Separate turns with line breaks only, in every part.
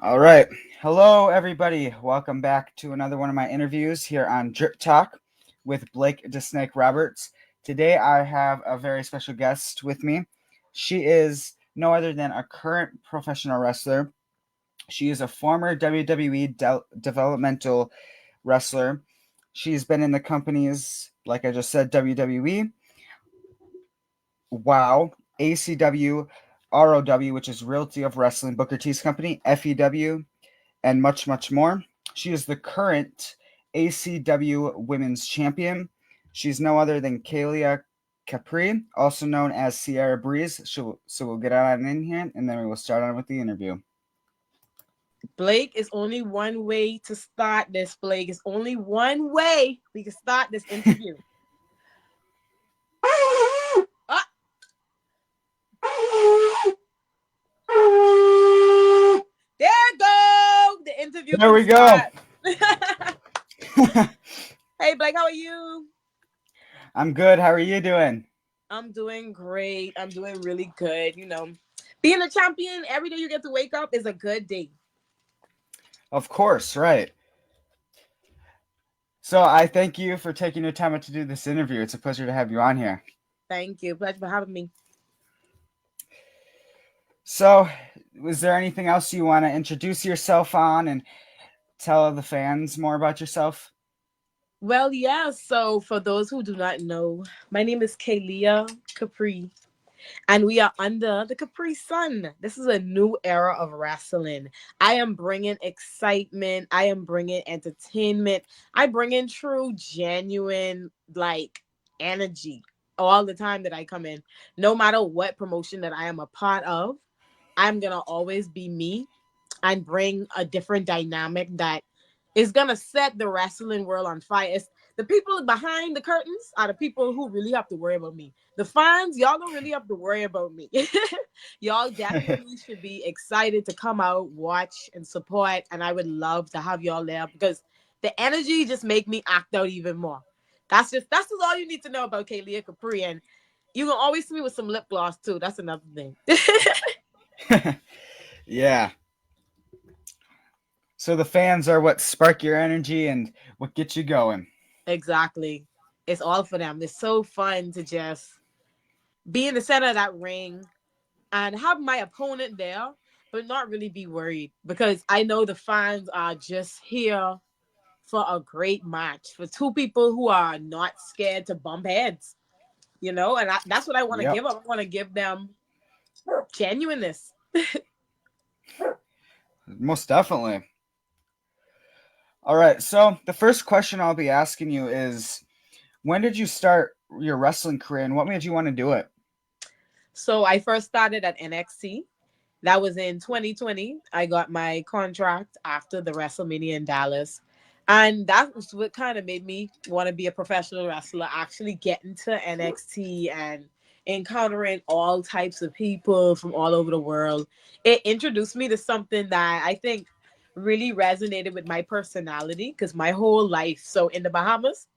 All right. Hello, everybody. Welcome back to another one of my interviews here on Drip Talk with Blake DeSnake Roberts. Today, I have a very special guest with me. She is no other than a current professional wrestler. She is a former WWE developmental wrestler. She's been in the companies, like I just said, WWE, WOW, ACW, ROW, which is Realty of Wrestling, Booker T's company, FEW, and much, much more. She is the current ACW Women's Champion. She's no other than Kaylia Capri, also known as Sierra Breeze. So we'll get on in here, and then we will start on with the interview.
Blake, is only one way to start this. Blake, is only one way we can start this interview. Ah. There go. The interview
There
can
we go.
start. Hey, Blake, how are you?
I'm good. How are you doing?
I'm doing great. I'm doing really good. Being a champion, every day you get to wake up is a good day.
Of course, right. So I thank you for taking your time out to do this interview. It's a pleasure to have you on here.
Thank you. Pleasure for having me.
So, was there anything else you want to introduce yourself on and tell the fans more about yourself?
Well, yeah. So, for those who do not know, my name is Kaylia Capri. And we are under the Capri Sun. This is a new era of wrestling. I am bringing excitement. I am bringing entertainment. I bring in true, genuine, energy all the time that I come in. No matter what promotion that I am a part of, I'm going to always be me and bring a different dynamic that is going to set the wrestling world on fire. It's the people behind the curtains are the people who really have to worry about me. The fans, y'all don't really have to worry about me. Y'all definitely should be excited to come out, watch, and support. And I would love to have y'all there because the energy just make me act out even more. That's just all you need to know about Kaylia Capri. And you can always see me with some lip gloss too. That's another thing.
Yeah. So the fans are what spark your energy and what gets you going.
Exactly. It's all for them. It's so fun to just be in the center of that ring and have my opponent there, but not really be worried because I know the fans are just here for a great match for two people who are not scared to bump heads, and that's what I want to
Yep.
give them. I want to give them genuineness.
Most definitely. All right. So the first question I'll be asking you is, when did you start your wrestling career and what made you want to do it?
So I first started at NXT. That was in 2020. I got my contract after the WrestleMania in Dallas. And that was what kind of made me want to be a professional wrestler, actually getting to NXT and encountering all types of people from all over the world. It introduced me to something that I think really resonated with my personality because my whole life, so in the Bahamas,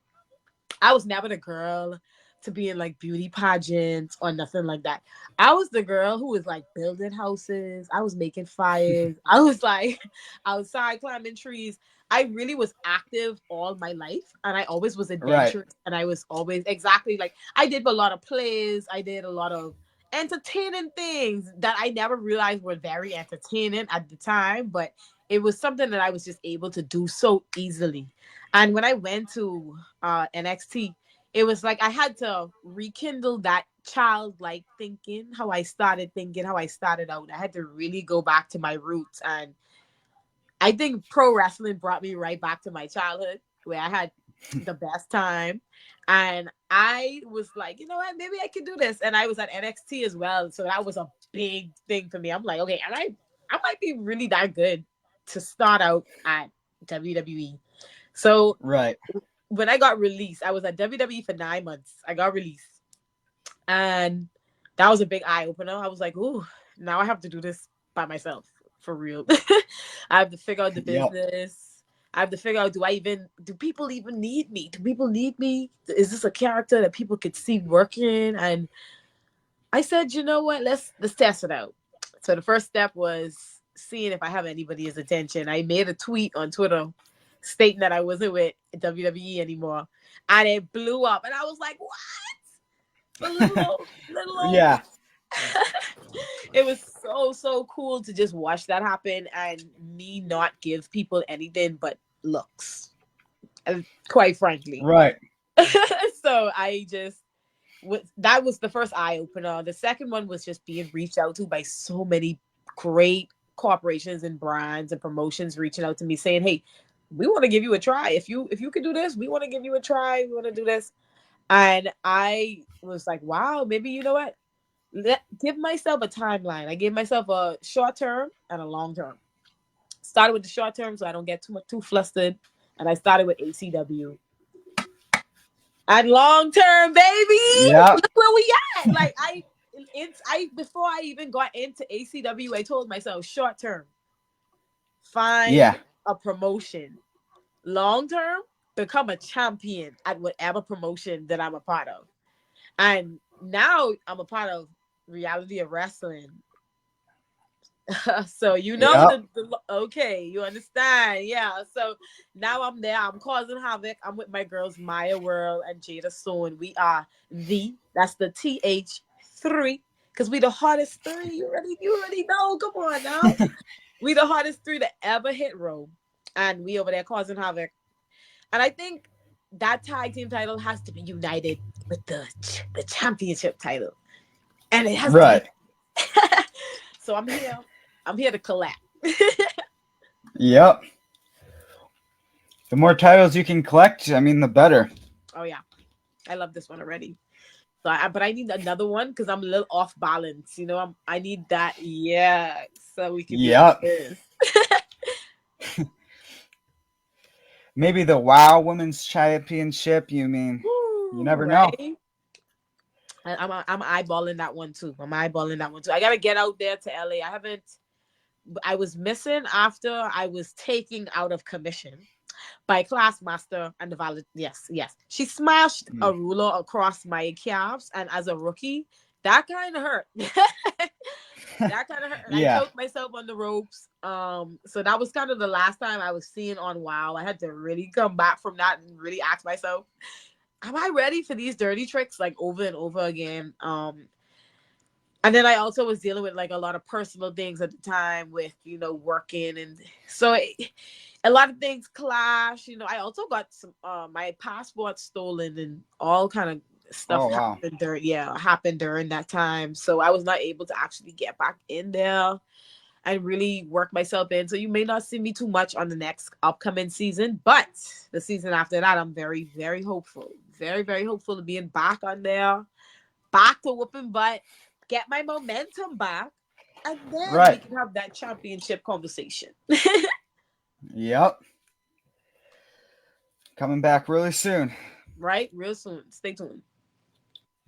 I was never the girl to be in like beauty pageants or nothing like that. I was the girl who was like building houses. I was making fires. I was like outside climbing trees. I really was active all my life and I always was
Right.
adventurous and I was always exactly like I did a lot of plays. I did a lot of entertaining things that I never realized were very entertaining at the time, but it was something that I was just able to do so easily. And when I went to NXT, it was like I had to rekindle that childlike thinking, how I started thinking, how I started out. I had to really go back to my roots. And I think pro wrestling brought me right back to my childhood where I had the best time. And I was like, you know what, maybe I could do this. And I was at NXT as well. So that was a big thing for me. I'm like, okay, I might be really that good to start out at WWE. So
Right.
when I got released, I was at WWE for 9 months. I got released. And that was a big eye opener. I was like, ooh, now I have to do this by myself for real. I have to figure out the
Yep.
business. I have to figure out do people even need me? Do people need me? Is this a character that people could see working? And I said, you know what? Let's test it out. So the first step was seeing if I have anybody's attention. I made a tweet on Twitter stating that I wasn't with WWE anymore, and it blew up. And I was like, "What?" For little old me.
Yeah.
It was so cool to just watch that happen and me not give people anything but looks, quite frankly.
Right.
So I just that was the first eye opener. The second one was just being reached out to by so many great corporations and brands and promotions reaching out to me saying, "Hey, we want to give you a try. If you could do this, we want to give you a try. We want to do this." And I was like, "Wow, maybe you know what? Give myself a timeline. I gave myself a short term and a long term. Started with the short term so I don't get too flustered, and I started with ACW. And long term, baby,
Yep.
look where we at. Like I before I even got into ACW, I told myself short term, find
Yeah.
a promotion. Long term, become a champion at whatever promotion that I'm a part of. And now I'm a part of Reality of Wrestling. So you know
Yep.
the okay, you understand. Yeah. So now I'm there. I'm causing havoc. I'm with my girls Maya World and Jada Stone. We are that's the TH3. Because we the hottest three. You already know. Come on now. We the hottest three that ever hit Rome. And we over there causing havoc. And I think that tag team title has to be united with the championship title. And it has to be.
Right.
So I'm here. I'm here to collect.
Yep. The more titles you can collect, I mean, the better.
Oh yeah, I love this one already. But I need another one because I'm a little off balance. You know, I need that. Yeah, so we can be like
Yep.
this.
Maybe the WoW Women's Championship. You mean, you
Woo,
never know.
right? I'm eyeballing that one too. I'm eyeballing that one too. I gotta get out there to LA. I haven't. I was missing after I was taking out of commission by Classmaster and the valid. Yes. She smashed a
Mm.
ruler across my calves, and as a rookie, that kind of hurt. That kind of hurt. And I
Yeah.
choked myself on the ropes. So that was kind of the last time I was seeing on WoW. I had to really come back from that and really ask myself, am I ready for these dirty tricks like over and over again? And then I also was dealing with like a lot of personal things at the time with, working. And so a lot of things clash. I also got some, my passport stolen and all kind of stuff
Oh wow.
happened during that time. So I was not able to actually get back in there and really work myself in. So you may not see me too much on the next upcoming season, but the season after that, I'm very, very hopeful. Very, very hopeful of being back on there, back to whooping butt, get my momentum back, and then we
Right.
can have that championship conversation.
Yep. Coming back really soon.
Right? Real soon. Stay tuned.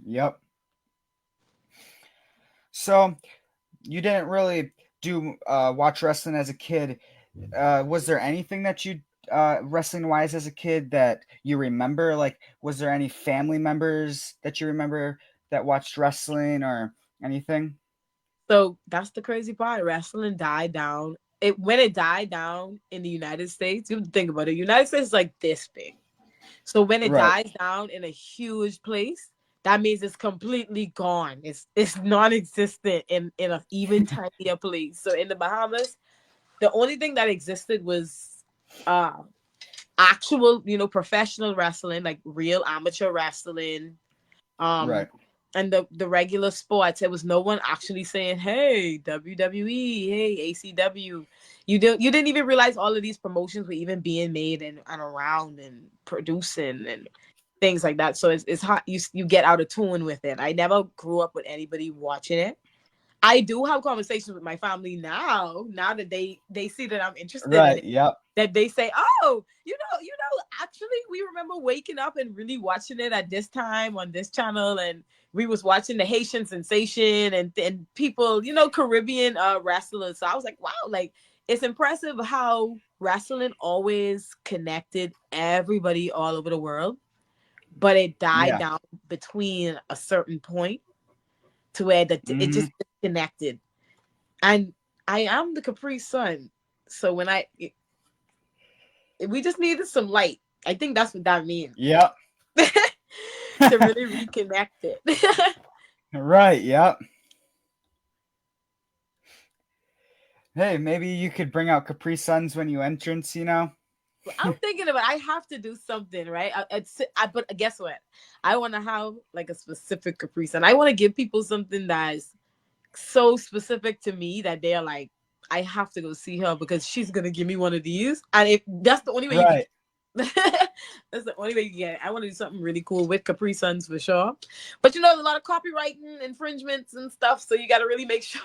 Yep. So you didn't really do watch wrestling as a kid. Was there anything that you wrestling wise as a kid that you remember? Like, was there any family members that you remember that watched wrestling or anything?
So that's the crazy part. Wrestling died down. When it died down in the United States, you have to think about it. The United States is like this big. So when it
Right.
dies down in a huge place, that means it's completely gone. It's non-existent in an even tinier place. So in the Bahamas, the only thing that existed was uh actual, professional wrestling, like real amateur wrestling. Um
Right.
and the regular sports, there was no one actually saying, "Hey, WWE, hey, ACW." You didn't even realize all of these promotions were even being made and around and producing and things like that. So it's hot. You get out of tune with it. I never grew up with anybody watching it. I do have conversations with my family now that they see that I'm interested in
Right.
it,
Yep.
that they say, "Oh, actually, we remember waking up and really watching it at this time on this channel, and we was watching the Haitian Sensation and people, Caribbean wrestlers." So I was like, "Wow, like it's impressive how wrestling always connected everybody all over the world, but it died
Yeah.
down between a certain point to where it
Hmm.
just disconnected." And I am the Capri Sun. So we just needed some light. I think that's what that means.
Yep.
To really reconnect it.
Right. Yep. Hey, maybe you could bring out Capri Suns when you entrance.
I'm thinking about I have to do something, right? But guess what? I want to have like a specific Capri Sun. I want to give people something that's so specific to me that they're like, I have to go see her because she's gonna give me one of these. And if that's the only way you can
Right.
that's the only way you can get it. I want to do something really cool with Capri Suns for sure. But there's a lot of copywriting infringements and stuff, so you gotta really make sure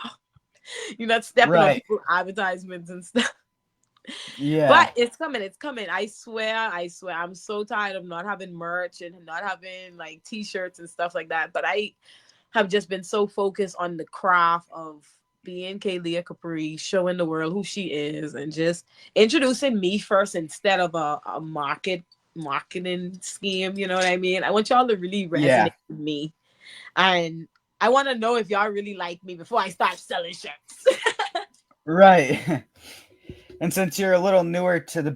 you're not stepping on
Right.
people's advertisements and stuff.
Yeah.
But it's coming. It's coming. I swear. I swear. I'm so tired of not having merch and not having like t-shirts and stuff like that. But I have just been so focused on the craft of being Kaylia Capri, showing the world who she is, and just introducing me first instead of a marketing scheme. You know what I mean? I want y'all to really
Yeah.
resonate with me, and I want to know if y'all really like me before I start selling shirts.
Right. And since you're a little newer to the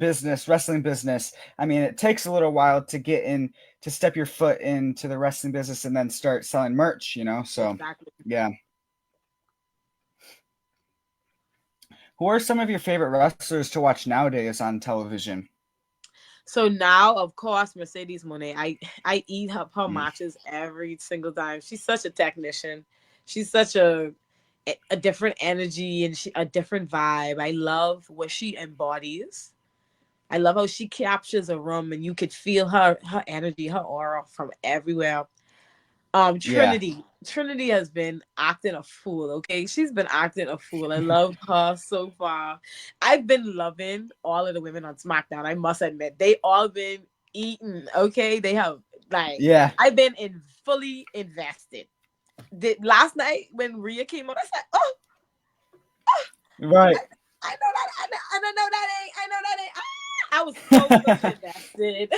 wrestling business, I mean, it takes a little while to get in, to step your foot into the wrestling business and then start selling merch. So,
Exactly.
yeah. Who are some of your favorite wrestlers to watch nowadays on television?
So now, of course, Mercedes Monet. I eat up her
Mm.
matches every single time. She's such a technician. She's such a different energy and a different vibe. I love what she embodies. I love how she captures a room and you could feel her energy, her aura from everywhere.
Yeah.
Trinity has been acting a fool. Okay, she's been acting a fool. I love her so far. I've been loving all of the women on SmackDown. I must admit, they all been eating. Okay, they have like
Yeah.
I've been fully invested. Last night when Rhea came out, I said, "Oh,
Right.
I know that. I know that ain't. I know that ain't." I was so fully invested.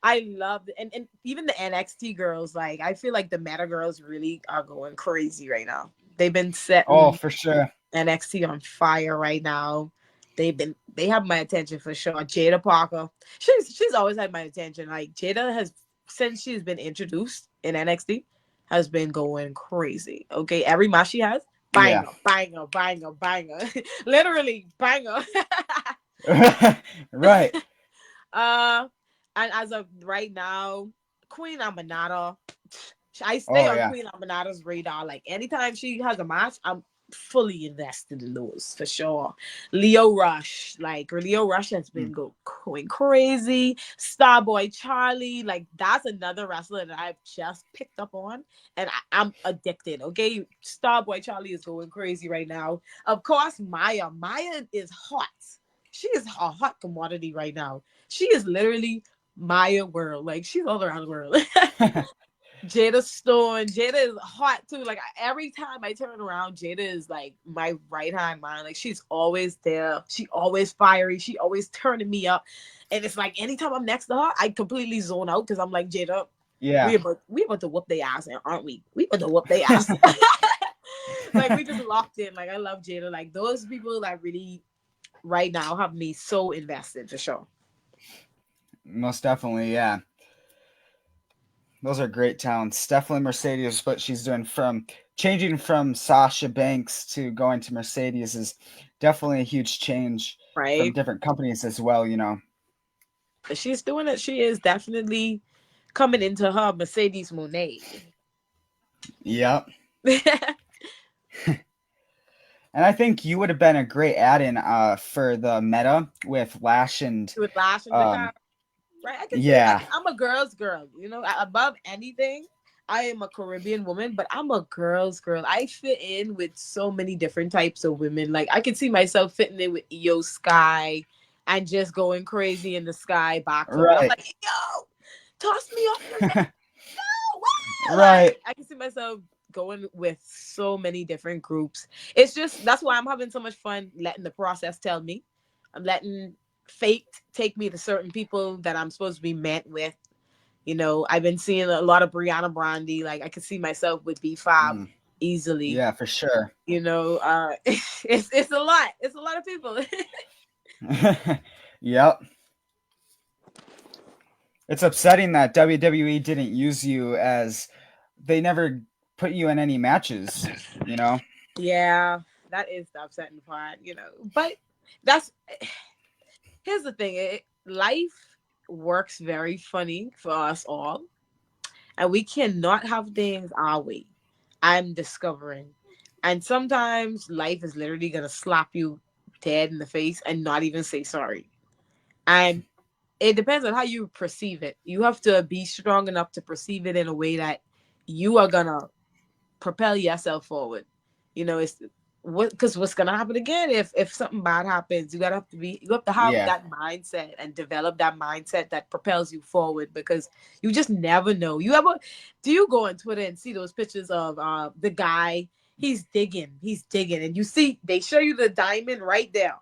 I loved it. And even the NXT girls, like I feel like the meta girls really are going crazy right now. They've been
Oh,
setting
for sure.
NXT on fire right now. They have my attention for sure. Jada Parker. She's always had my attention. Like Jada has since she's been introduced in NXT has been going crazy. Okay. Every match she has,
Yeah.
banger, banger, banger, banger. Literally banger.
Right.
uh and as of right now, Queen Aminata, I stay
Oh,
on
yeah.
Queen Aminata's radar. Like anytime she has a match, I'm fully invested in those for sure. Leo Rush has been
Mm.
going crazy. Starboy Charlie, like that's another wrestler that I've just picked up on, and I'm addicted. Okay, Starboy Charlie is going crazy right now. Of course, Maya is hot. She is a hot commodity right now. She is literally Maya world. Like she's all around the world. Jada Stone. Jada is hot too. Like every time I turn around, Jada is like my right hand man. Like she's always there. She always fiery. She always turning me up. And it's like anytime I'm next to her, I completely zone out because I'm like, Jada,
Yeah.
we about to whoop their ass, aren't we? We about to whoop their ass. Like we just locked in. Like I love Jada. Like those people that really right now have me so invested for sure.
Most definitely. Yeah. Those are great talents. Definitely Mercedes, what she's doing from changing from Sasha Banks to going to Mercedes is definitely a huge change from
Right?
different companies as well.
She's doing it. She is definitely coming into her Mercedes Monet.
Yep. And I think you would have been a great add-in for the meta with Lash and
With Lash and
um
Dakar, right? I can see it.
yeah.
I'm a girl's girl. Above anything, I am a Caribbean woman, but I'm a girl's girl. I fit in with so many different types of women. Like I can see myself fitting in with Io Sky and just going crazy in the Sky backflipping. I'm
Right.
like, yo, toss me off the ledge. Wow. Like
Right.
I can see myself going with so many different groups. It's just that's why I'm having so much fun letting the process tell me. I'm letting fate take me to certain people that I'm supposed to be met with. I've been seeing a lot of Brianna Brandy. Like I could see myself with B5.
Mm.
easily.
Yeah, for sure.
It's a lot. It's a lot of people.
Yep. It's upsetting that WWE didn't use you as they never put you in any matches, you know?
Yeah, that is the upsetting part. But that's here's the thing. Life works very funny for us all, and we cannot have things our way. I'm discovering. And sometimes life is literally gonna slap you dead in the face and not even say sorry. And it depends on how you perceive it. You have to be strong enough to perceive it in a way that you are gonna propel yourself forward. It's because what's gonna happen again if something bad happens. You have to have
Yeah.
that mindset and develop that mindset that propels you forward, because you just never know. Do you go on Twitter and see those pictures of the guy? He's digging, and you see they show you the diamond right there,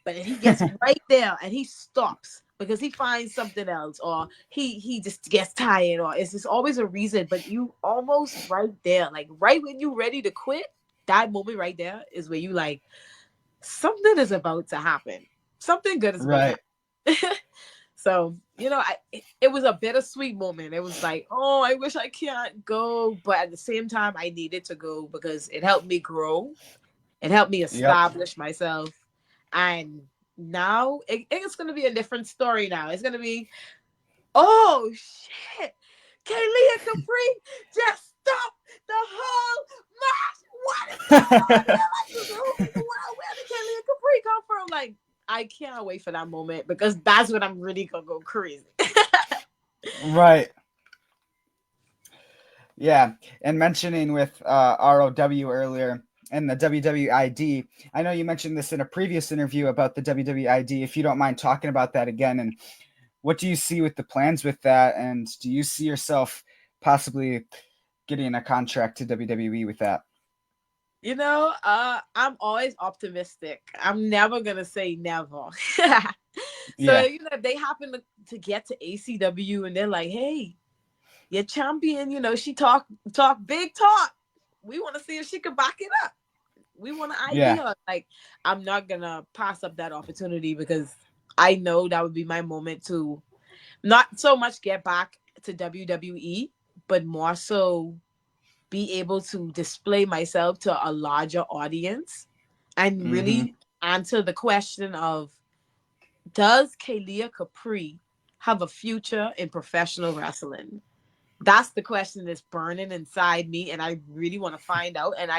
but he gets right there and he stops because he finds something else, or he just gets tired, or it's just always a reason. But you almost right there, like right when you're ready to quit, that moment right there is where you like something is about to happen. Something good is about to
Right.
happen. So, it was a bittersweet moment. It was like, oh, I wish I can't go. But at the same time, I needed to go because it helped me grow. It helped me
Yep.
establish myself. And now it's going to be a different story now. It's going to be, oh, shit. Kaylia Capri just stopped the whole match. What is going on here? Like, who in the world? Where did Kaylia Capri come from? Like, I can't wait for that moment because that's when I'm really going to go crazy.
Right. Yeah. And mentioning with ROW earlier and the WWID, I know you mentioned this in a previous interview about the WWID. If you don't mind talking about that again, and what do you see with the plans with that? And do you see yourself possibly getting a contract to WWE with that?
I'm always optimistic. I'm never gonna say never. So,
Yeah.
if they happen to get to ACW and they're like, hey, your champion, she talk big talk. We want to see if she can back it up. We want to ID
Yeah.
her. Like, I'm not gonna pass up that opportunity because I know that would be my moment to not so much get back to WWE, but more so be able to display myself to a larger audience and
Mm-hmm.
really answer the question of, does Kaylia Capri have a future in professional wrestling? That's the question that's burning inside me, and I really want to find out. And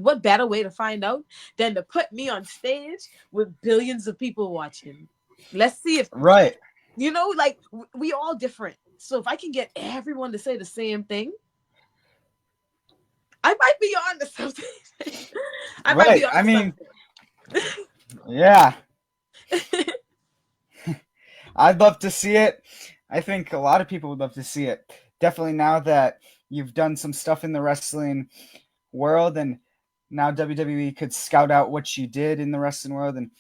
what better way to find out than to put me on stage with billions of people watching? Let's see if
Right.
like we all different. So if I can get everyone to say the same thing, I might be on to something. I might
Right.
be on
I
to
mean,
something.
yeah. I'd love to see it. I think a lot of people would love to see it. Definitely now that you've done some stuff in the wrestling world, and now WWE could scout out what you did in the wrestling world and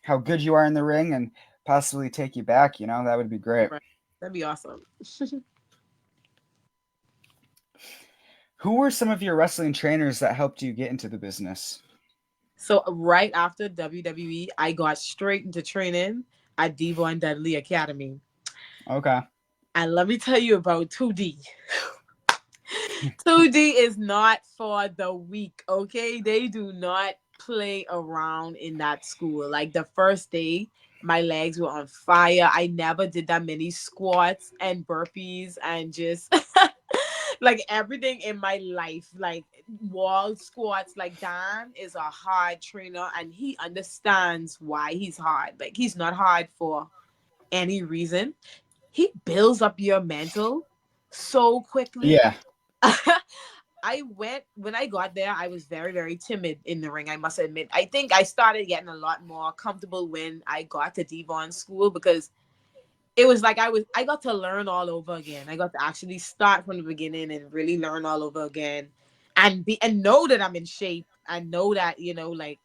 how good you are in the ring and possibly take you back, that would be great.
Right. That'd be awesome.
Who were some of your wrestling trainers that helped you get into the business?
So right after WWE, I got straight into training at Devon Dudley Academy.
Okay.
And let me tell you about 2D. 2D is not for the weak, okay? They do not play around in that school. Like the first day, my legs were on fire. I never did that many squats and burpees and just like everything in my life, like wall squats. Like Dan is a hard trainer and he understands why he's hard. Like he's not hard for any reason. He builds up your mental so quickly.
Yeah.
When I got there, I was very, very timid in the ring, I must admit. I think I started getting a lot more comfortable when I got to Devon School because it was like I got to learn all over again. I got to actually start from the beginning and really learn all over again and know that I'm in shape and know that, like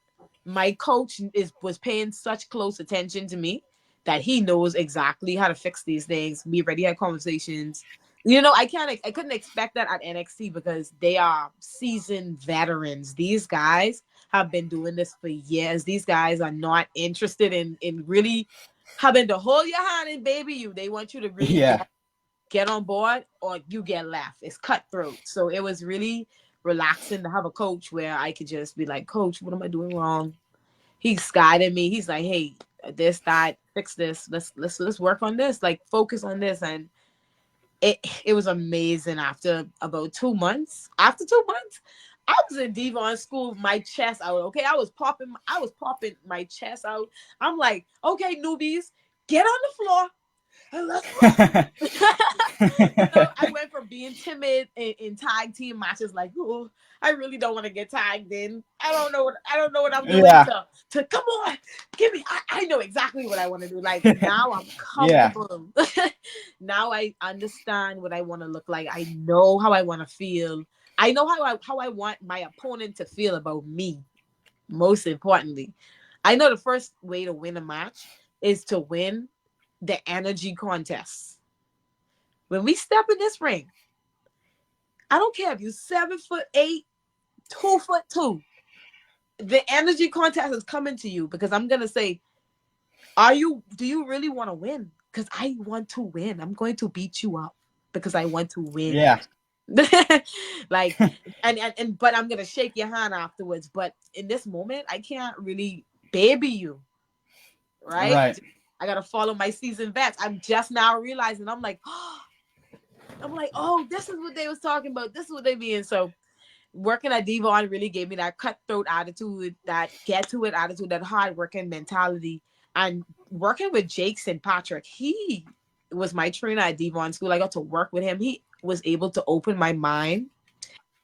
my coach was paying such close attention to me that he knows exactly how to fix these things. We already had conversations. I couldn't expect that at NXT because they are seasoned veterans. These guys have been doing this for years. These guys are not interested in really having to hold your hand and baby you. They want you to really
Yeah.
get on board or you get left. It's cutthroat. So it was really relaxing to have a coach where I could just be like, Coach, what am I doing wrong? He's guiding me. He's like, hey, this, that, fix this. Let's work on this. Like focus on this. And it was amazing. After about 2 months, I was in Devon school, my chest out. Okay, I was popping my chest out. I'm like, okay, newbies, get on the floor and let's rock. I went from being timid in tag team matches, like, oh, I really don't want to get tagged in. I don't know what I'm doing.
Yeah.
To come on, give me. I know exactly what I want to do. Like now, I'm
Yeah.
comfortable. Now I understand what I want to look like. I know how I want to feel. I know how I want my opponent to feel about me. Most importantly, I know the first way to win a match is to win the energy contest. When we step in this ring, I don't care if you're 7'8", 2'2". The energy contest is coming to you because I'm gonna say, do you really want to win? Because I want to win. I'm going to beat you up because I want to win.
Yeah.
Like but I'm gonna shake your hand afterwards. But in this moment, I can't really baby you, right?
Right.
I gotta follow my seasoned vets. I'm just now realizing oh, this is what they was talking about. This is what they mean. So working at Devon really gave me that cutthroat attitude, that get to it attitude, that hard working mentality. And working with Jake St. Patrick, he was my trainer at Devon School. I got to work with him. He was able to open my mind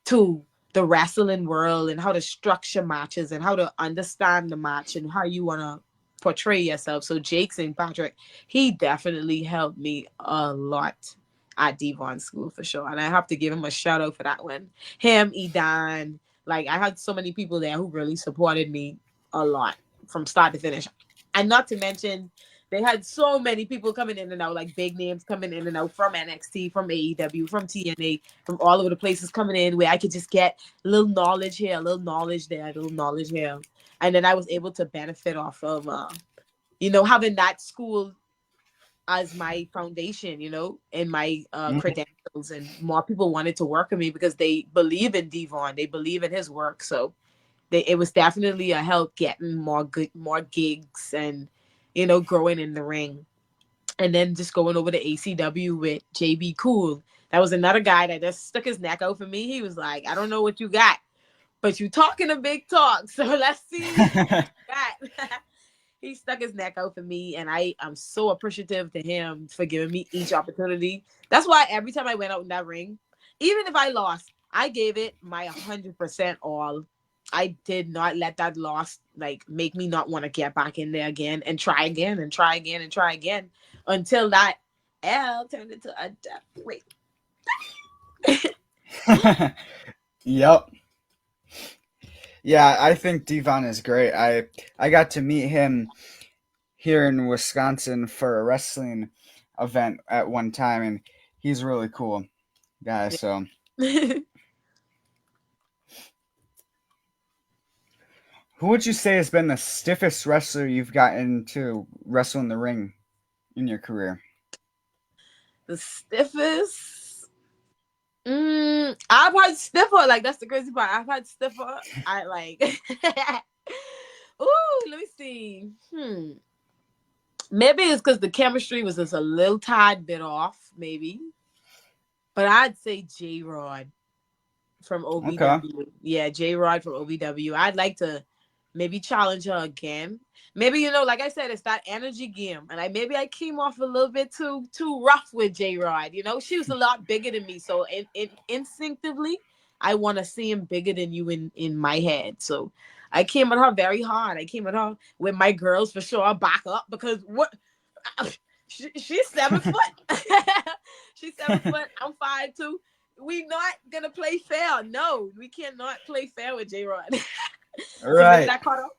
to the wrestling world and how to structure matches and how to understand the match and how you want to portray yourself. So Jake St. Patrick, he definitely helped me a lot at Devon School for sure. And I have to give him a shout out for that one. Him, Edan, like I had so many people there who really supported me a lot from start to finish. And not to mention, they had so many people coming in and out, like big names coming in and out from NXT, from AEW, from TNA, from all over the places coming in where I could just get a little knowledge here, a little knowledge there, a little knowledge here. And then I was able to benefit off of, having that school as my foundation, and my
Mhm.
credentials. And more people wanted to work with me because they believe in Devon. They believe in his work. So it was definitely a help getting more gigs and, growing in the ring. And then just going over to ACW with JB Cool. That was another guy that just stuck his neck out for me. He was like, I don't know what you got, but you talking a big talk. So let's see what you got. He stuck his neck out for me, and I'm so appreciative to him for giving me each opportunity. That's why every time I went out in that ring, even if I lost, I gave it my 100% all. I did not let that loss like make me not want to get back in there again and try again and try again and try again until that L turned into a wait.
Yep. Yeah, I think Devon is great. I got to meet him here in Wisconsin for a wrestling event at one time, and he's really cool guy. So, who would you say has been the stiffest wrestler you've gotten to wrestle in the ring in your career?
The stiffest. I've had stiffer. Like that's the crazy part. I've had stiffer. I like. Ooh, let me see. Maybe it's because the chemistry was just a little tad bit off. Maybe, but I'd say J Rod from
Okay.
OVW. Yeah, J Rod from OVW. I'd like to maybe challenge her again. Maybe like I said, it's that energy game, and maybe I came off a little bit too rough with J Rod. She was a lot bigger than me, so instinctively, I want to see him bigger than you in my head. So I came at her very hard. I came at her with my girls for sure. Back up because what. She's 7 foot. She's 7 foot. I'm 5'2". We not gonna play fair. No, we cannot play fair with J Rod. So maybe
Right.
that caught off,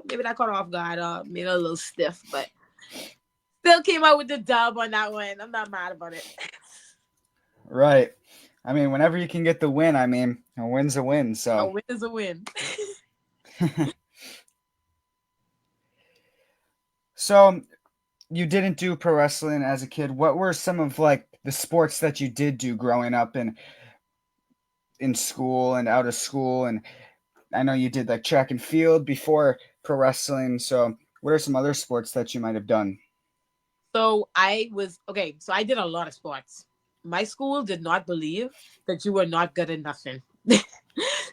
maybe that caught off guard, made it a little stiff, but still came out with the dub on that one. I'm not mad about it.
Right. I mean, whenever you can get the win, I mean, a win's a win.
A
So,
win is a win.
so you didn't do pro wrestling as a kid. What were some of like the sports that you did do growing up in school and out of school? And I know you did like track and field before pro wrestling. So, what are some other sports that you might have done?
So I was okay. So I did a lot of sports. My school did not believe that you were not good at nothing.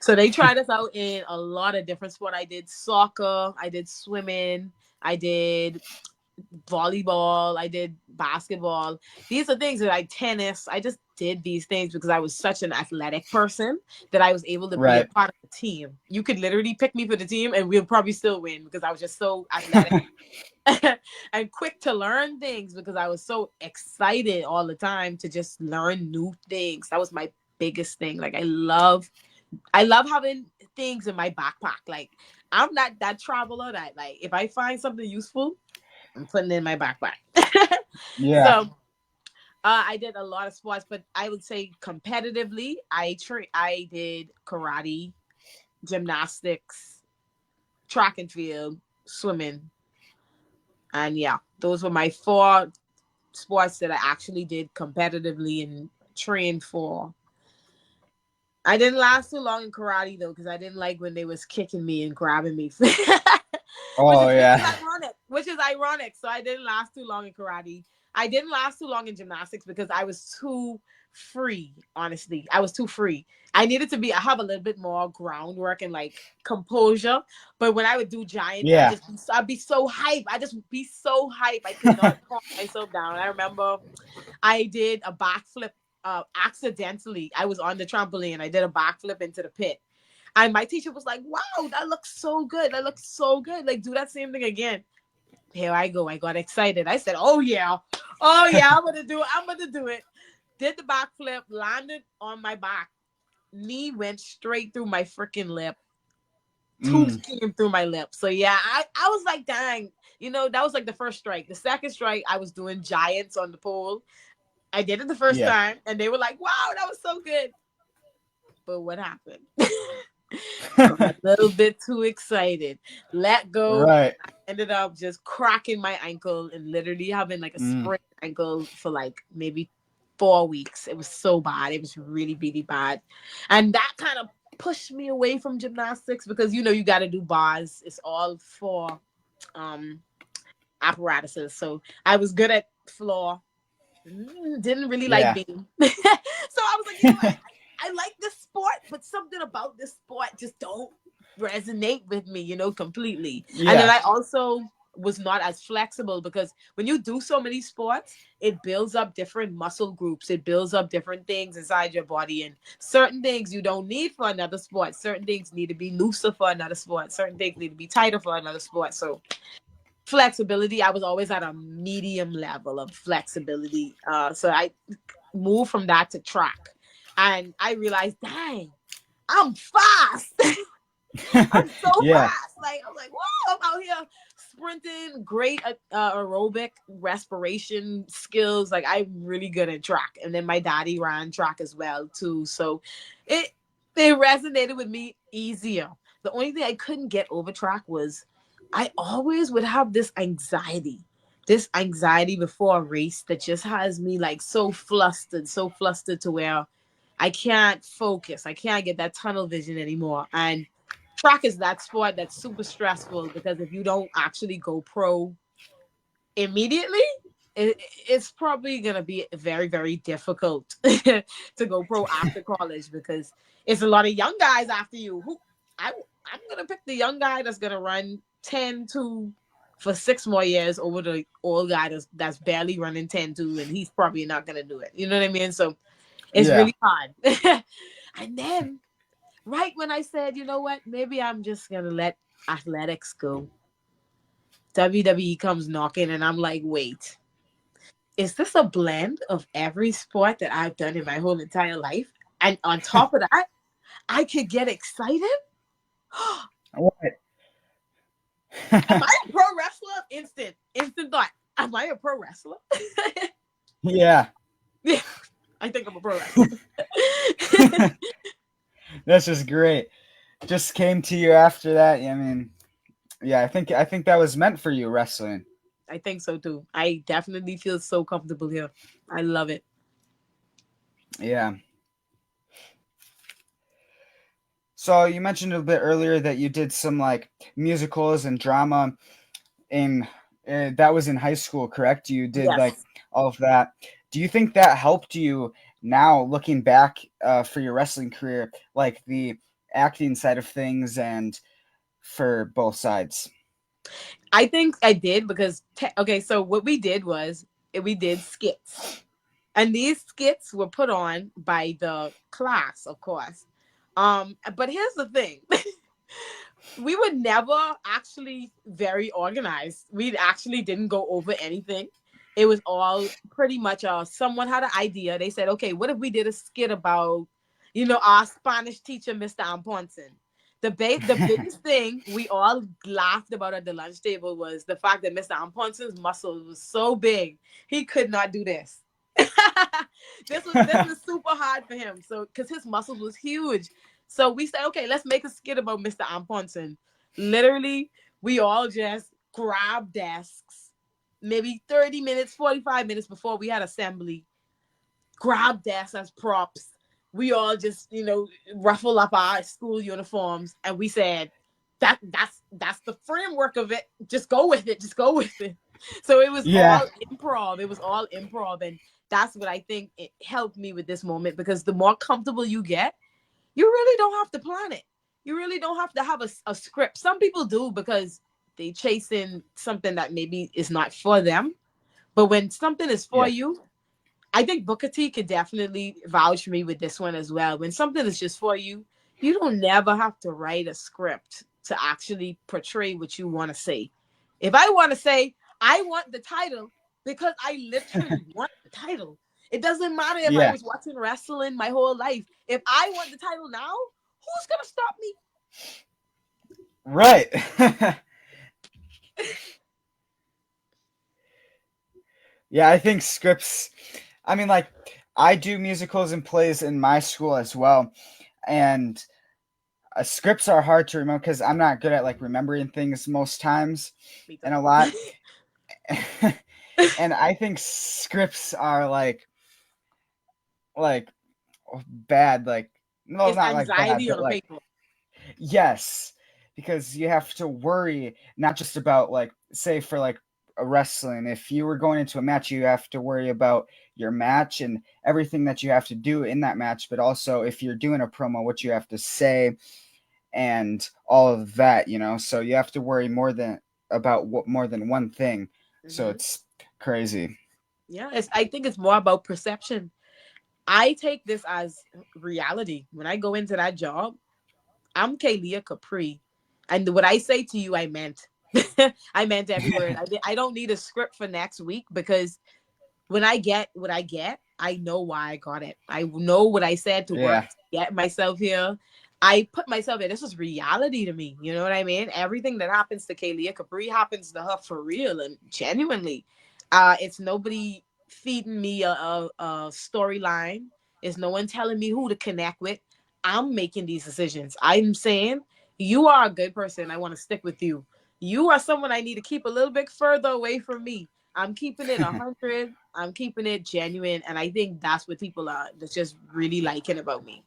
So they tried us out in a lot of different sport. I did soccer, I did swimming, I did volleyball, I did basketball. These are things that I tennis. I just did these things because I was such an athletic person that I was able to be a
Right.
part of the team. You could literally pick me for the team and we'll probably still win because I was just so athletic and quick to learn things because I was so excited all the time to just learn new things. That was my biggest thing. Like I love having things in my backpack. Like I'm not that traveler that like if I find something useful, I'm putting it in my backpack.
Yeah.
So I did a lot of sports, but I would say competitively, I did karate, gymnastics, track and field, swimming, and yeah, those were my four sports that I actually did competitively and trained for. I didn't last too long in karate though, because I didn't like when they was kicking me and grabbing me, which
Oh,
is
yeah.
ironic. Which is ironic. So I didn't last too long in karate. I didn't last too long in gymnastics because I was too free. Honestly, I was too free. I needed to be. I have a little bit more groundwork and like composure. But when I would do giant,
Yeah.
I'd be so hype. I just be so hype. I could not calm myself down. I remember I did a backflip accidentally. I was on the trampoline. I did a backflip into the pit. And my teacher was like, wow, that looks so good. That looks so good. Like, do that same thing again. Here I go. I got excited. I said, oh, yeah. Oh, yeah, I'm going to do it. I'm going to do it. Did the backflip, landed on my back. Knee went straight through my freaking lip.
Mm.
Tooth came through my lip. So, yeah, I was like, dang. That was like the first strike. The second strike, I was doing giants on the pole. I did it the first
Yeah.
time, and they were like, wow, that was so good. But what happened? Got a little bit too excited. Let go.
Right.
I ended up just cracking my ankle and literally having like a
Mm.
sprained ankle for like maybe 4 weeks. It was so bad. It was really, really bad. And that kind of pushed me away from gymnastics because you got to do bars. It's all for um apparatuses. So I was good at floor. Didn't really like
Yeah.
beam. So I was like, I like this sport, but something about this sport just don't resonate with me, completely. And then
Yeah.
I also was not as flexible because when you do so many sports, it builds up different muscle groups. It builds up different things inside your body. And certain things you don't need for another sport. Certain things need to be looser for another sport. Certain things need to be tighter for another sport. So flexibility, I was always at a medium level of flexibility. So I moved from that to track. And I realized, dang, I'm fast. I'm so
Yeah.
fast. Like I'm like, whoa, I'm out here sprinting, great aerobic respiration skills. Like I'm really good at track. And then my daddy ran track as well too. So it it resonated with me easier. The only thing I couldn't get over track was I always would have this anxiety. This anxiety before a race that just has me like so flustered to where I can't focus. I can't get that tunnel vision anymore. And track is that sport that's super stressful because if you don't actually go pro immediately, it's probably going to be very, very difficult to go pro after college because it's a lot of young guys after you. I'm going to pick the young guy that's going to run 10 to for 6 more years over the old guy that's barely running 10 to, and he's probably not going to do it. You know what I mean? So it's
Yeah.
really hard. And then right when I said, you know what, maybe I'm just gonna let athletics go, WWE comes knocking, and I'm like, wait, is this a blend of every sport that I've done in my whole entire life? And on top of that, I could get excited.
Right.
Am I a pro wrestler? Instant thought. Am I a pro wrestler?
Yeah.
Yeah. I think I'm a pro wrestler.
That's just great. Just came to you after that. I mean, yeah, I think that was meant for you, wrestling.
I think so too. I definitely feel so comfortable here. I love it.
Yeah. So you mentioned a bit earlier that you did some like musicals and drama in that was in high school, correct? You did like
Yes.
all of that. Do you think that helped you now looking back for your wrestling career, like the acting side of things and for both sides?
I think I did because okay, so what we did was we did skits. And these skits were put on by the class, of course. But here's the thing. We were never actually very organized. We actually didn't go over anything. It was all pretty much someone had an idea. They said, okay, what if we did a skit about, our Spanish teacher, Mr. Amponson? The biggest thing we all laughed about at the lunch table was the fact that Mr. Amponson's muscles was so big he could not do this. This was super hard for him. So because his muscles was huge. So we said, okay, let's make a skit about Mr. Amponson. Literally, we all just grabbed desks, maybe 30 minutes, 45 minutes before we had assembly, grab desks as props. We all just, ruffle up our school uniforms and we said, that's the framework of it. Just go with it. Just go with it. So it was
Yeah,
all improv. It was all improv. And that's what I think it helped me with this moment because the more comfortable you get, you really don't have to plan it. You really don't have to have a script. Some people do because they chasing something that maybe is not for them. But when something is for
yeah,
you, I think Booker T could definitely vouch for me with this one as well. When something is just for you, you don't never have to write a script to actually portray what you want to say. If I want to say, I want the title because I literally want the title. It doesn't matter if I
yeah.
was watching wrestling my whole life. If I want the title now, who's going to stop me?
Right. Yeah, I think scripts. I mean, like, I do musicals and plays in my school as well, and scripts are hard to remember because I'm not good at like remembering things most times,
Me
and
too.
a lot. And I think scripts are like bad, like no,
It's
not like bad,
anxiety on
but
a
like
paper.
yes, because you have to worry not just about like say for like a wrestling. If you were going into a match, you have to worry about your match and everything that you have to do in that match, but also if you're doing a promo, what you have to say and all of that, So you have to worry more than one thing. So
Mm-hmm.
it's crazy.
Yeah, I think it's more about perception. I take this as reality. When I go into that job, I'm Kaylia Capri. And what I say to you, I meant. I meant every word. I don't need a script for next week because when I get what I get, I know why I got it. I know what I said to work
Yeah.
to get myself here. I put myself there. This is reality to me. You know what I mean? Everything that happens to Kaylia Capri happens to her for real and genuinely. It's nobody feeding me a storyline. It's no one telling me who to connect with. I'm making these decisions. I'm saying you are a good person. I want to stick with you. You are someone I need to keep a little bit further away from me. I'm keeping it 100. I'm keeping it genuine, and I think that's what people are that's just really liking about me.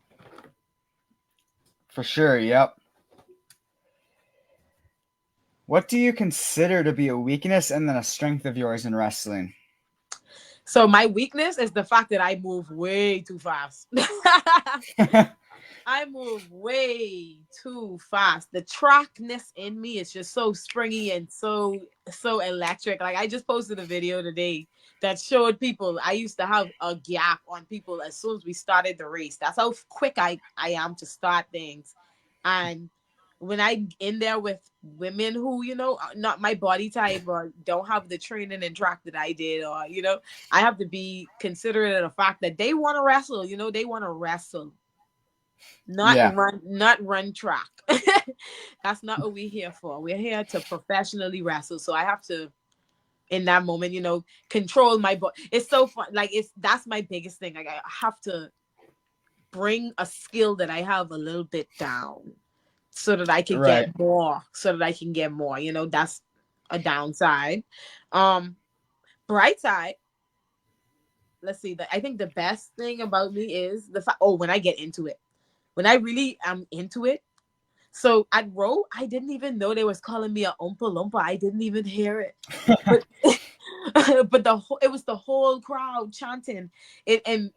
For sure. Yep. What do you consider to be a weakness and then a strength of yours in wrestling?
So my weakness is the fact that I move way too fast. I move way too fast. The trackness in me is just so springy and so electric. Like I just posted a video today that showed people I used to have a gap on people as soon as we started the race. That's how quick I am to start things. And when I in there with women who, are not my body type or don't have the training and track that I did, or I have to be considerate of the fact that they want to wrestle, they want to wrestle not
Yeah.
run track. That's not what we're here for. We're here to professionally wrestle. So I have to in that moment, control my body. It's so fun. Like that's my biggest thing. Like I have to bring a skill that I have a little bit down so that I can
Right.
get more, so that I can get more. That's a downside. Um, Bright side, let's see. I think the best thing about me is the fact. Oh, when I get into it, when I really am into it. So at Row, I didn't even know they was calling me a Oompa Loompa. I didn't even hear it, but but it was the whole crowd chanting it, and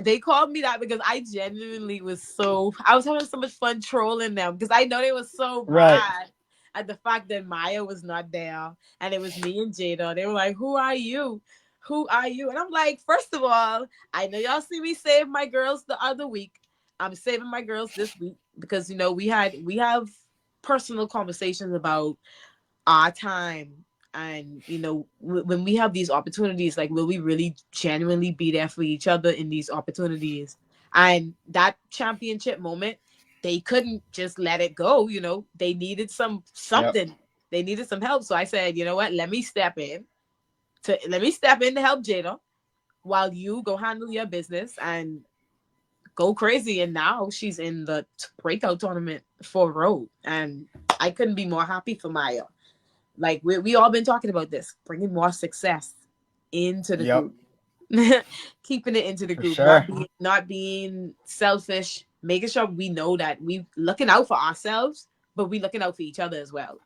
they called me that because I genuinely I was having so much fun trolling them because I know they was so
Right.
mad at the fact that Maya was not there and it was me and Jada. They were like, "Who are you? Who are you?" And I'm like, first of all, I know y'all see me save my girls the other week. I'm saving my girls this week because we have personal conversations about our time, and when we have these opportunities, like, will we really genuinely be there for each other in these opportunities? And that championship moment, they couldn't just let it go. They needed
Yep.
something. They needed some help. So I said, you know what, let me step in to help Jada while you go handle your business and go crazy. And now she's in the breakout tournament for Road, and I couldn't be more happy for Maya. Like we all been talking about this, bringing more success into the
Yep.
group, keeping it into the
For
group,
sure.
not being selfish, making sure we know that we looking out for ourselves, but we looking out for each other as well.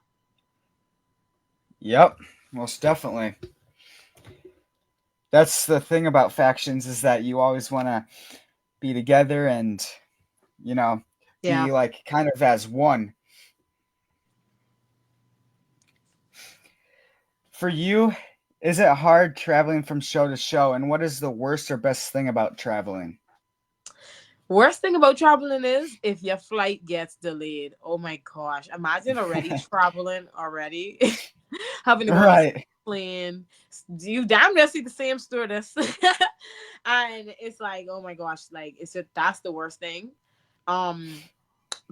Yep. Most definitely. That's the thing about factions is that you always want to be together and you know
Yeah.
be like kind of as one. For you, is it hard traveling from show to show, and what is the worst or best thing about traveling?
Worst thing about traveling is if your flight gets delayed. Oh my gosh. Imagine already traveling already, having to go on the same
Right.
plane. You damn near see the same stewardess. And it's like, oh my gosh, like that's the worst thing. Um,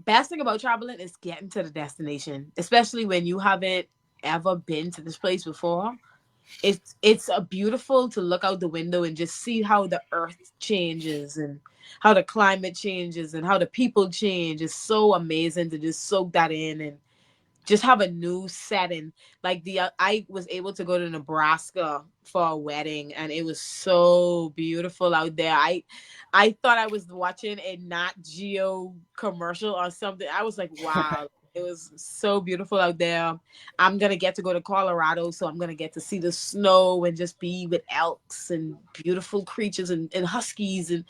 Best thing about traveling is getting to the destination, especially when you haven't ever been to this place before. It's a beautiful to look out the window and just see how the earth changes and how the climate changes and how the people change. It's so amazing to just soak that in and just have a new setting. Like I was able to go to Nebraska for a wedding, and it was so beautiful out there. I thought I was watching a Nat Geo commercial or something. I was like, wow. It was so beautiful out there. I'm gonna get to go to Colorado, so I'm gonna get to see the snow and just be with elks and beautiful creatures and huskies. And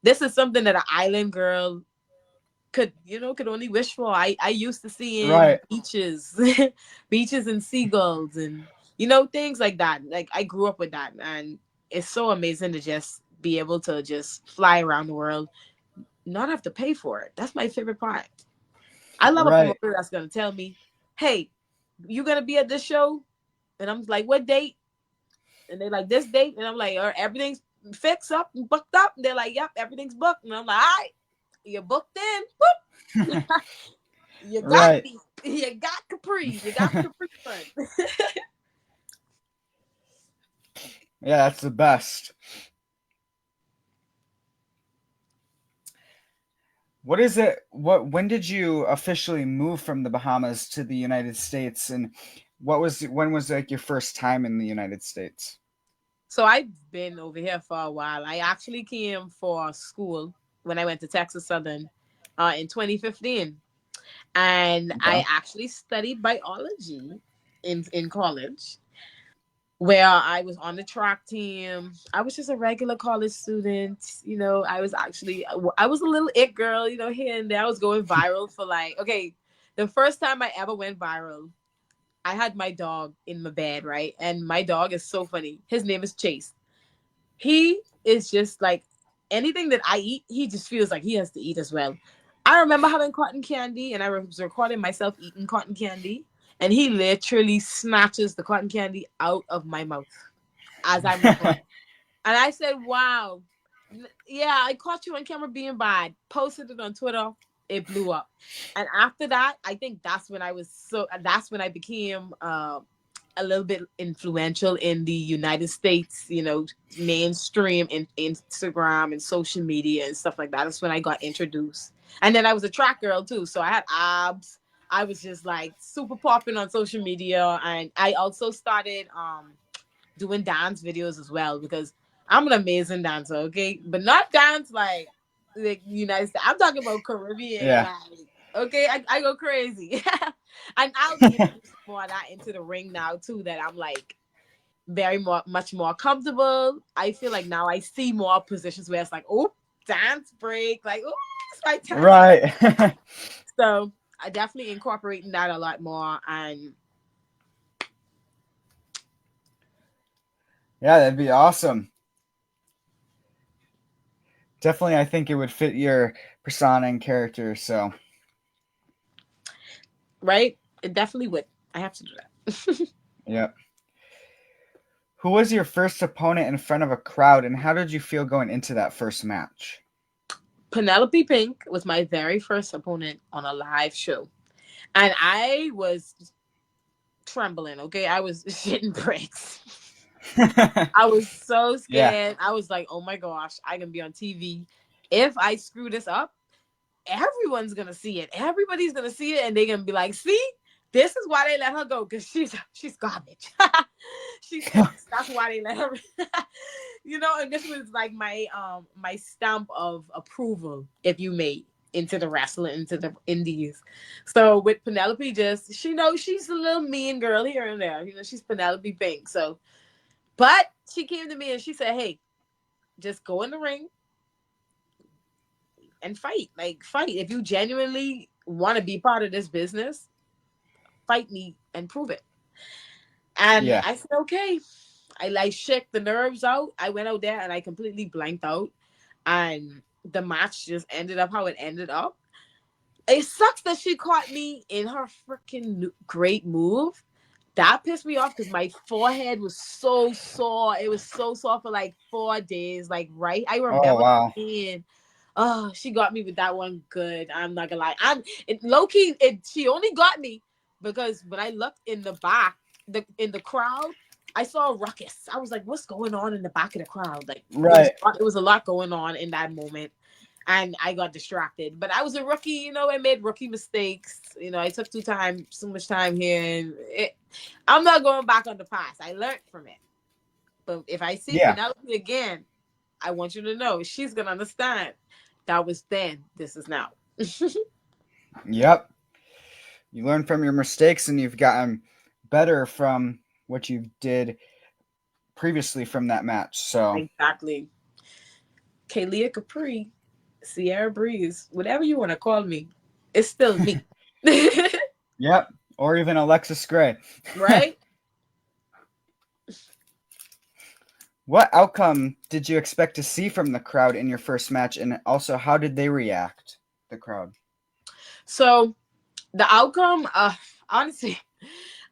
this is something that an island girl could only wish for. I used to seeing
Right.
beaches, beaches and seagulls and things like that. Like I grew up with that, and it's so amazing to just be able to just fly around the world, not have to pay for it. That's my favorite part. I love a
Right.
promoter that's gonna tell me, "Hey, you gonna be at this show?" And I'm like, "What date?" And they're like, "This date," and I'm like, "Everything's fixed up and booked up." And they're like, "Yep, everything's booked." And I'm like, "All right, you're booked in." You got
Right.
me. You got Capri. You got Capri Sun.
Yeah, that's the best. What is it? What? When did you officially move from the Bahamas to the United States, and when was like your first time in the United States?
So I've been over here for a while. I actually came for school when I went to Texas Southern in 2015. And
Okay.
I actually studied biology in college, where I was on the track team. I was just a regular college student. I was a little it girl, here and there. I was going viral for like, okay, the first time I ever went viral, I had my dog in my bed, right? And my dog is so funny. His name is Chase. He is just like anything that I eat, he just feels like he has to eat as well. I remember having cotton candy and I was recording myself eating cotton candy, and he literally snatches the cotton candy out of my mouth as I'm recording. And I said, wow, yeah, I caught you on camera being bad. Posted it on Twitter. It blew up. And after that, I think that's when I became a little bit influential in the United States, mainstream in Instagram and social media and stuff like that. That's when I got introduced. And then I was a track girl too. So I had abs. I was just like super popping on social media. And I also started doing dance videos as well because I'm an amazing dancer, okay? But not dance like United States. I'm talking about Caribbean,
Yeah.
like okay, I go crazy. And I'll be introducing more of that into the ring now too, that I'm like much more comfortable. I feel like now I see more positions where it's like, oh, dance break, like, oh, it's my time.
Right.
So I definitely incorporating that a lot more. And
Yeah, that'd be awesome. Definitely, I think it would fit your persona and character. So,
right, it definitely would. I have to do that.
yeah. Who was your first opponent in front of a crowd, and how did you feel going into that first match?
Penelope Pink was my very first opponent on a live show. And I was trembling, okay? I was shitting bricks. I was so
Yeah.
scared. I was like, oh my gosh, I can be on TV. If I screw this up, everyone's gonna see it. Everybody's gonna see it, and they're gonna be like, "See, this is why they let her go because she's garbage. She sucks. That's why they let her." And this was like my stamp of approval, if you may, into the wrestling, into the indies. So with Penelope, just she knows she's a little mean girl here and there. She's Penelope Pink. So, but she came to me and she said, "Hey, just go in the ring and fight. Like fight. If you genuinely want to be part of this business, fight me and prove it." And
Yeah.
I said, okay. I like shook the nerves out. I went out there and I completely blanked out. And the match just ended up how it ended up. It sucks that she caught me in her freaking great move. That pissed me off because my forehead was so sore. It was so sore for like 4 days. Like, right? I
Oh,
remember
wow.
being, oh, she got me with that one good. I'm not gonna lie. Low key. She only got me because when I looked in the back, in the crowd, I saw a ruckus. I was like, what's going on in the back of the crowd? Like,
Right.
it was a lot going on in that moment. And I got distracted. But I was a rookie, I made rookie mistakes. I took so much time here, and I'm not going back on the past. I learned from it. But if I see
Yeah.
Penelope again, I want you to know she's gonna understand. That was then. This is now.
Yep. You learn from your mistakes and you've gotten better from what you did previously from that match. So,
Exactly. Kaylia Capri, Sierra Breeze, whatever you want to call me, it's still me.
yep. Or even Alexis Gray.
Right?
What outcome did you expect to see from the crowd in your first match, and also how did they react? The crowd.
So the outcome, honestly,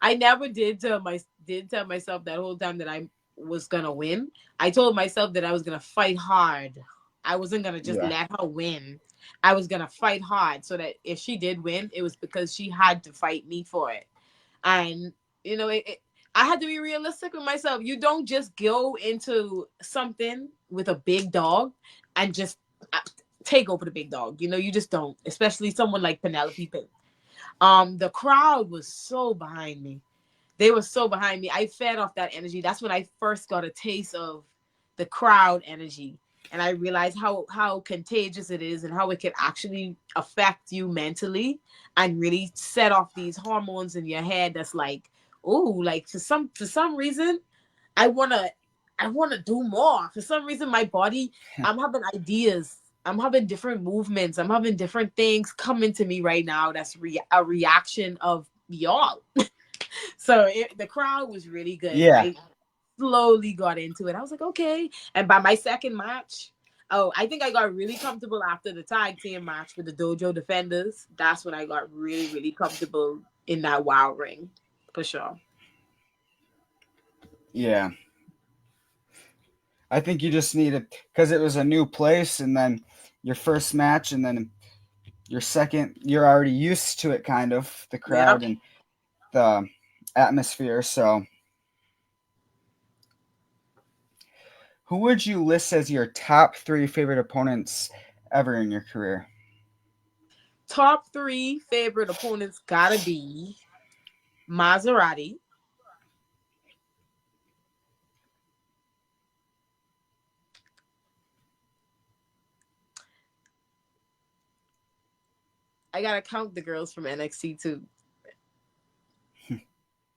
I never did tell myself that whole time that I was gonna win. I told myself that I was gonna fight hard. I wasn't gonna just
Yeah.
let her win. I was gonna fight hard so that if she did win, it was because she had to fight me for it. And I had to be realistic with myself. You don't just go into something with a big dog and just take over the big dog. You just don't, especially someone like Penelope Pink. The crowd was so behind me. They were so behind me. I fed off that energy. That's when I first got a taste of the crowd energy. And I realized how contagious it is and how it can actually affect you mentally and really set off these hormones in your head that's like, oh, like for some reason, I wanna do more. For some reason, my body, I'm having ideas. I'm having different movements. I'm having different things coming to me right now. That's a reaction of y'all. So the crowd was really good.
Yeah.
I slowly got into it. I was like, okay. And by my second match, I think I got really comfortable after the tag team match with the Dojo Defenders. That's when I got really, really comfortable in that WoW ring, for sure.
Yeah. I think you just needed, because it was a new place, and then your first match, and then your second, you're already used to it, kind of, the
Yeah.
crowd and the atmosphere. So, Who would you list as your top 3 favorite opponents ever in your career?
Top 3 favorite opponents gotta be Maserati. I gotta count the girls from NXT too.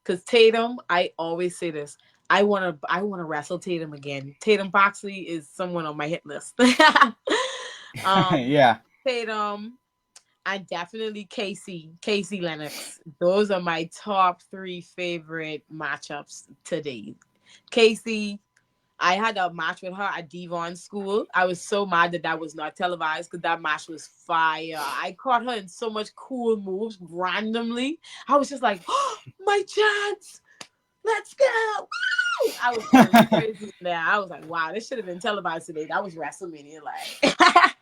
Cause Tatum, I always say this. I wanna wrestle Tatum again. Tatum Boxley is someone on my hit list. um
Yeah.
Tatum and definitely Casey Lennox. Those are my top 3 favorite matchups today. Casey, I had a match with her at Devon School. I was so mad that that was not televised because that match was fire. I caught her in so much cool moves randomly. I was just like, oh, my chance. Let's go. Woo! I was going crazy there. I was like, wow, this should have been televised today. That was WrestleMania, like,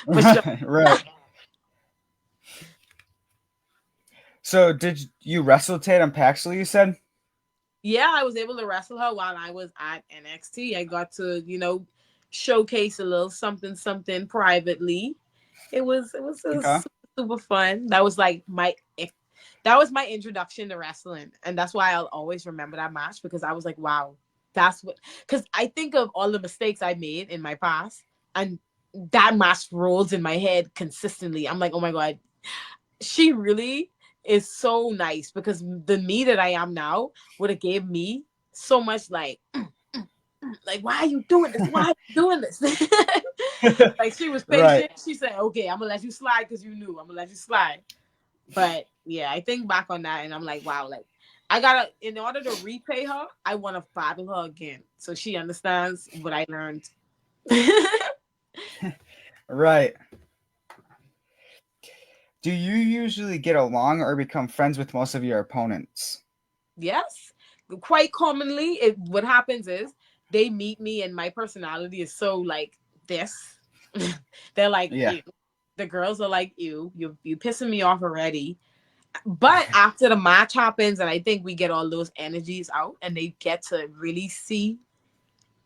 for sure.
Right. So did you wrestle Tatum Paxley, you said?
Yeah, I was able to wrestle her while I was at NXT. I got to, showcase a little something privately. It was
Okay.
super fun. That was my introduction to wrestling, and that's why I'll always remember that match because I was like, wow, that's what. Because I think of all the mistakes I made in my past, and that match rolls in my head consistently. I'm like, oh my god, she really is so nice because the me that I am now would have gave me so much like why are you doing this? Why are you doing this? Like she was
Right.
patient. She said, okay, I'm gonna let you slide because you knew I'm gonna let you slide. But yeah, I think back on that and I'm like, wow, like I gotta in order to repay her, I want to battle her again so she understands what I learned.
Right. Do you usually get along or become friends with most of your opponents?
Yes, quite commonly, what happens is they meet me, and my personality is so like this. They're like,
Yeah.
ew. The girls are like, you pissing me off already. But after the match happens, and I think we get all those energies out, and they get to really see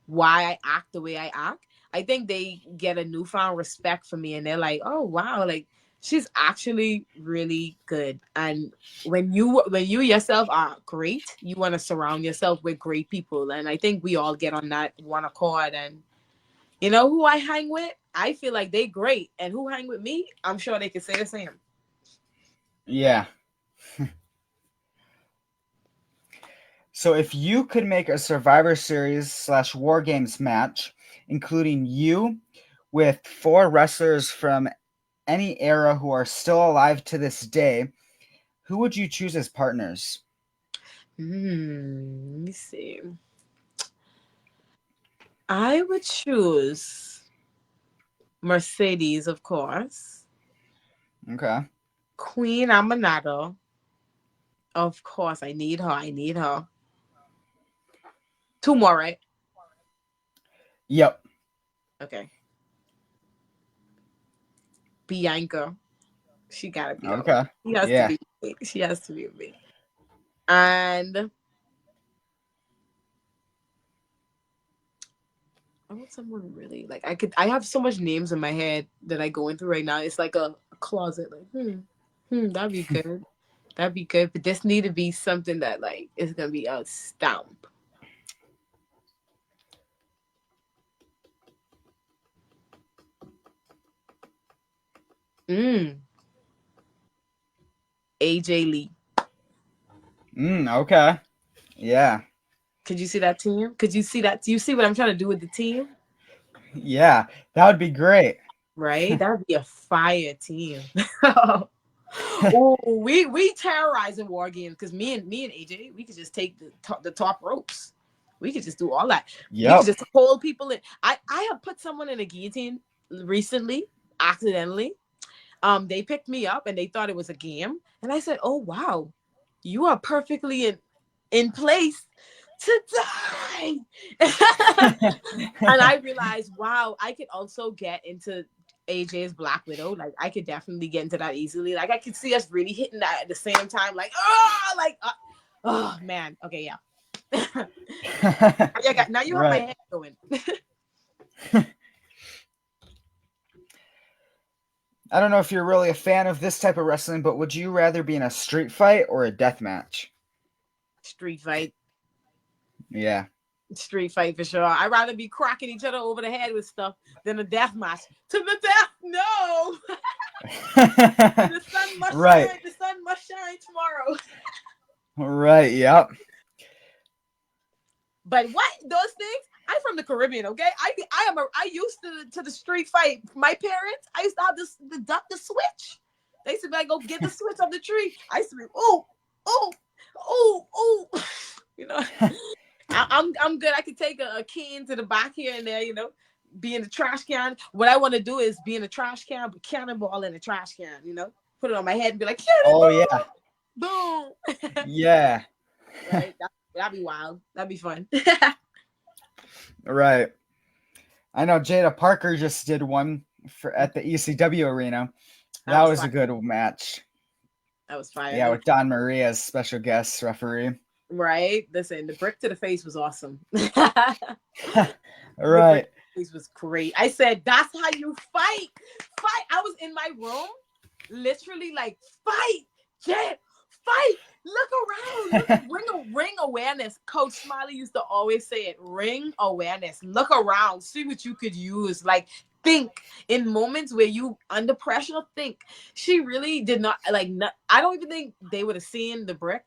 why I act the way I act, I think they get a newfound respect for me and they're like, oh wow, like she's actually really good. And when you yourself are great, you want to surround yourself with great people. And I think we all get on that one accord. And who I hang with, I feel like they great. And who hang with me, I'm sure they can say the same.
Yeah. So if you could make a Survivor Series / War Games match, including you with 4 wrestlers from any era who are still alive to this day, who would you choose as partners?
Let me see. I would choose Mercedes, of course.
Okay.
Queen Amanado. Of course, I need her. I need her. 2 more, right?
Yep.
Okay. Bianca. She gotta be out.
Okay.
She has to
Yeah.
be with me. She has to be with me. And I want someone really like I have so much names in my head that I go into right now. It's like a closet. Like, that'd be good. That'd be good. But this need to be something that like is gonna be a stamp. Mm. AJ Lee.
Okay. Yeah.
Could you see that team? Could you see that? Do you see what I'm trying to do with the team?
Yeah. That would be great.
Right? That would be a fire team. Oh, we terrorize in war games because me and AJ, we could just take the top ropes. We could just do all that. We could
Yep.
just hold people in. I have put someone in a guillotine recently, accidentally. They picked me up and they thought it was a game, and I said, "Oh wow, you are perfectly in place to die." And I realized, wow, I could also get into AJ's Black Widow. Like, I could definitely get into that easily. Like, I could see us really hitting that at the same time. Oh man. Okay, yeah. Now you have my
Right.
head going.
I don't know if you're really a fan of this type of wrestling, but would you rather be in a street fight or a death match?
Street fight.
Yeah.
Street fight for sure. I'd rather be cracking each other over the head with stuff than a death match. To the death, no. The sun must
Right.
shine. The sun must shine tomorrow.
Right. Yep.
But what those things? I'm from the Caribbean, okay? I used to the street fight. My parents, I used to have this the switch. They used to be like, go get the switch on the tree. I used to be, oh, oh, oh, oh. You know, I'm good. I could take a key into the back here and there, you know, be in the trash can. What I want to do is be in the trash can, but cannonball in the trash can, you know, put it on my head and be like,
Oh
cannonball,
yeah.
boom.
Yeah.
Right? That'd be wild. That'd be fun.
Right. I know Jada Parker just did one at the ECW arena. That was a good match.
That was fire.
Yeah, with Don Marie as special guest referee.
Right. Listen, the brick to the face was awesome.
Right.
This was great. I said, that's how you fight. Fight. I was in my room, literally like, fight, Jet, fight. Look around. Ring awareness. Coach Smiley used to always say it. Ring awareness. Look around. See what you could use. Like, think in moments where you under pressure. Think. She really did not like. I don't even think they would have seen the brick.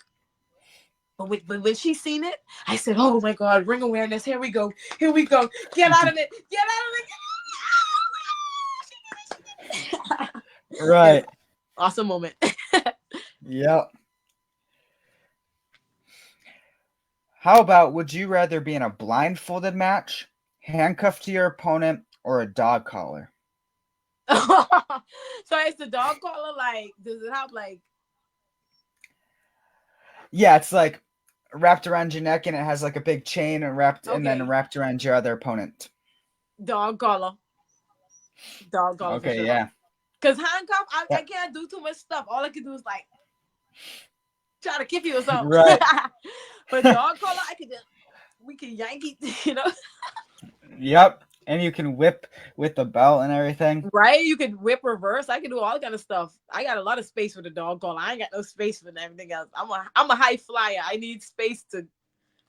But when she seen it, I said, "Oh my God, ring awareness! Here we go! Here we go! Get out of it! Get out of it!"
Right.
Awesome moment.
Yep. How about, would you rather be in a blindfolded match, handcuffed to your opponent, or a dog collar?
So is the dog collar like? Does it have like?
Yeah, it's like wrapped around your neck, and it has like a big chain and then wrapped around your other opponent.
Dog collar. Dog collar.
Okay,
for sure.
yeah.
Because handcuff, I can't do too much stuff. All I can do is like try to kick you or something.
Right.
But dog collar, we can yank it, you know.
Yep. And you can whip with the belt and everything.
Right? You can whip reverse. I can do all kind of stuff. I got a lot of space for the dog collar. I ain't got no space for everything else. I'm a high flyer. I need space to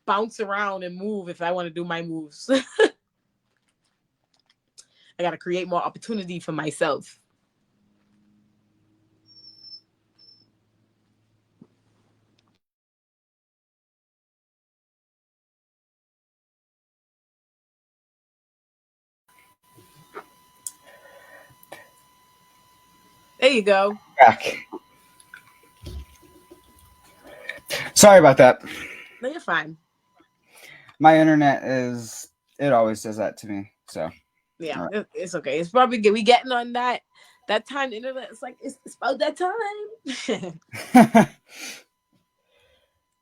bounce around and move if I want to do my moves. I got to create more opportunity for myself. There you go.
Back. Sorry about that.
No, you're fine.
My internet it always does that to me. So
yeah, right. It's okay. It's probably good. We getting on that time. Internet. It's like it's about that time.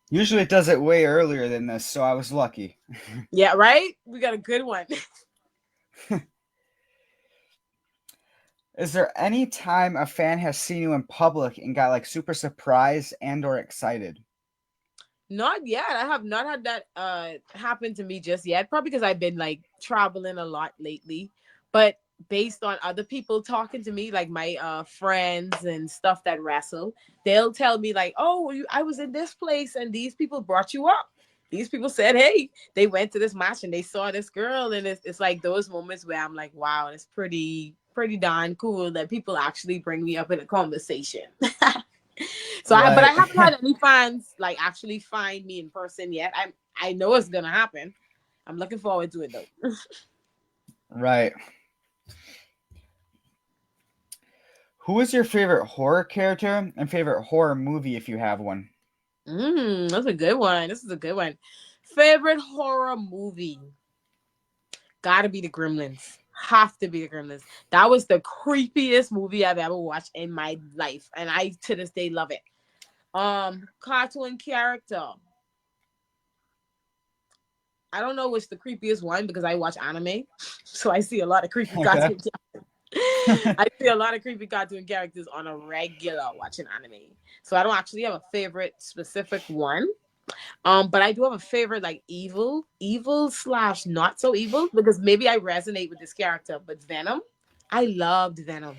Usually it does it way earlier than this, so I was lucky.
Yeah, right? We got a good one.
Is there any time a fan has seen you in public and got like super surprised and or excited?
Not yet. I have not had that happen to me just yet. Probably because I've been like traveling a lot lately. But based on other people talking to me, like my friends and stuff that wrestle, they'll tell me like, "Oh, I was in this place and these people brought you up. These people said, hey, they went to this match and they saw this girl." And it's like those moments where I'm like, wow, it's pretty darn cool that people actually bring me up in a conversation. So right. But I haven't had any fans like actually find me in person yet. I know it's gonna happen. I'm looking forward to it though.
Right. Who is your favorite horror character and favorite horror movie if you have one?
That's a good one. This is a good one. Favorite horror movie? Gotta be the Gremlins. Have to be the Gremlins. That was the creepiest movie I've ever watched in my life, and I to this day love it. Cartoon character. I don't know which the creepiest one because I watch anime, so I see a lot of creepy cartoon characters. I see a lot of creepy cartoon characters on a regular watching anime, so I don't actually have a favorite specific one. But I do have a favorite, like evil slash not so evil, because maybe I resonate with this character. But Venom, I loved Venom.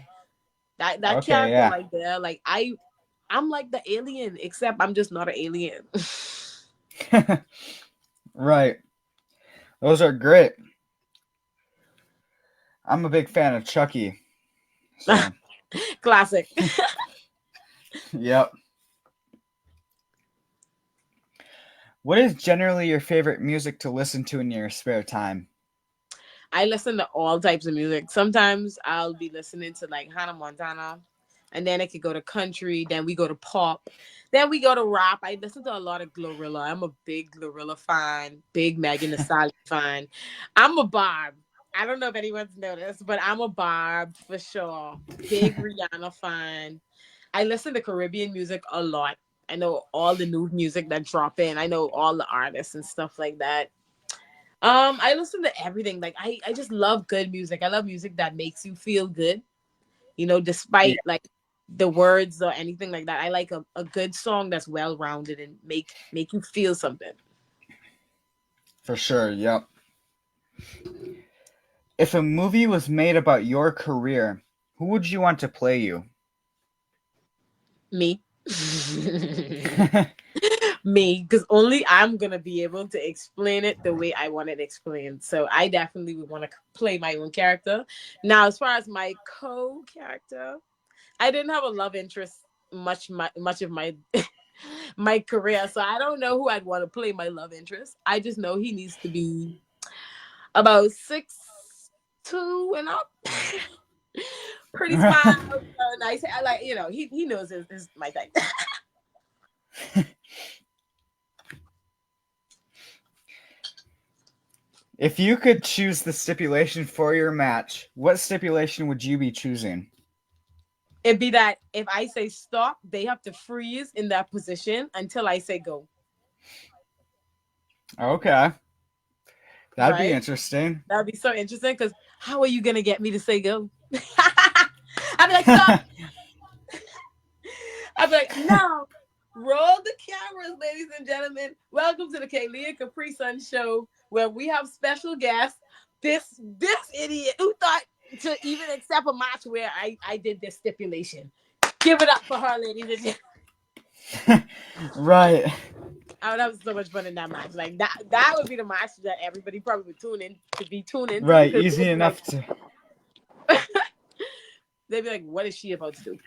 That
Okay,
character
yeah.
right there, like I'm like the alien, except I'm just not an alien.
Right. Those are great. I'm a big fan of Chucky. So,
Classic.
yep. What is generally your favorite music to listen to in your spare time?
I listen to all types of music. Sometimes I'll be listening to like Hannah Montana, and then it could go to country. Then we go to pop. Then we go to rap. I listen to a lot of Glorilla. I'm a big Glorilla fan, big Megan Thee Stallion fan. I'm a Barb. I don't know if anyone's noticed, but I'm a Barb for sure. Big Rihanna fan. I listen to Caribbean music a lot. I know all the new music that drop in. I know all the artists and stuff like that. I listen to everything. Like I just love good music. I love music that makes you feel good,
Yeah,
despite like the words or anything like that. I like a good song that's well rounded and make you feel something.
for sure. Yep. If a movie was made about your career, who would you want to play you?
Me. Me, because only I'm gonna be able to explain it the way I want it explained. So I definitely would want to play my own character. Now, as far as my co-character, I didn't have a love interest much of my my career, so I don't know who I'd want to play my love interest. I just know he needs to be about 6'2" and up. Pretty smile, nice. I like, he knows his my type.
If you could choose the stipulation for your match, what stipulation would you be choosing?
It'd be that if I say stop, they have to freeze in that position until I say go.
Okay, that'd be
Right?
interesting.
That'd be so interesting because how are you gonna get me to say go? I'd be like, stop. I'd be like, no. Roll the cameras, ladies and gentlemen. Welcome to the Kaylia Capri Sun show, where we have special guests. This idiot who thought to even accept a match where I did this stipulation. Give it up for her, ladies and gentlemen.
Right.
I would have so much fun in that match. Like that would be the match that everybody probably would tune into
Right.
because
Easy
they'd be like
enough to.
what is she about to do?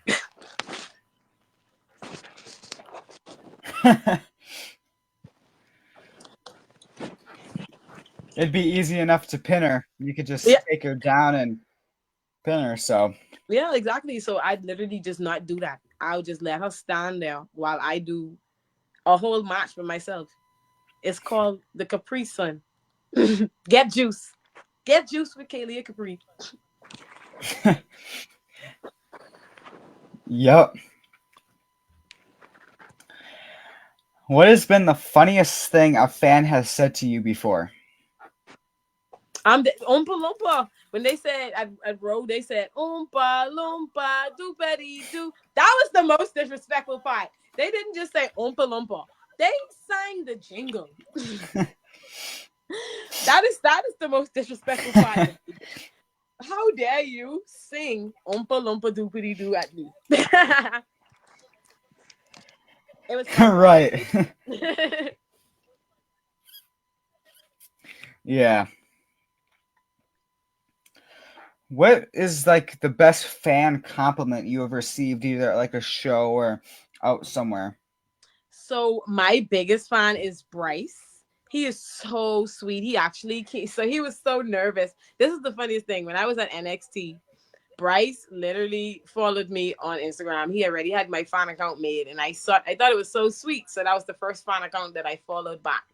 It'd be easy enough to pin her. You could just
Yeah,
take her down and pin her. So,
yeah, exactly. So I'd literally just not do that. I'll just let her stand there while I do a whole match for myself. It's called the Capri Sun. Get juice. Get juice with Kaylia Capri.
yep. What has been the funniest thing a fan has said to you before?
I'm the Oompa Loompa. When they said at Road, they said Oompa Loompa doopity doo. That was the most disrespectful part. They didn't just say Oompa Loompa. They sang the jingle. that is the most disrespectful part. How dare you sing Oompa Loompa doopity doo at me? It was funny.
Right. Yeah. What is like the best fan compliment you have received, either at like a show or out somewhere?
So my biggest fan is Bryce. He is so sweet. He actually came, so he was so nervous. This is the funniest thing. When I was at NXT, Bryce literally followed me on Instagram. He already had my fan account made, and I thought it was so sweet. So that was the first fan account that I followed back.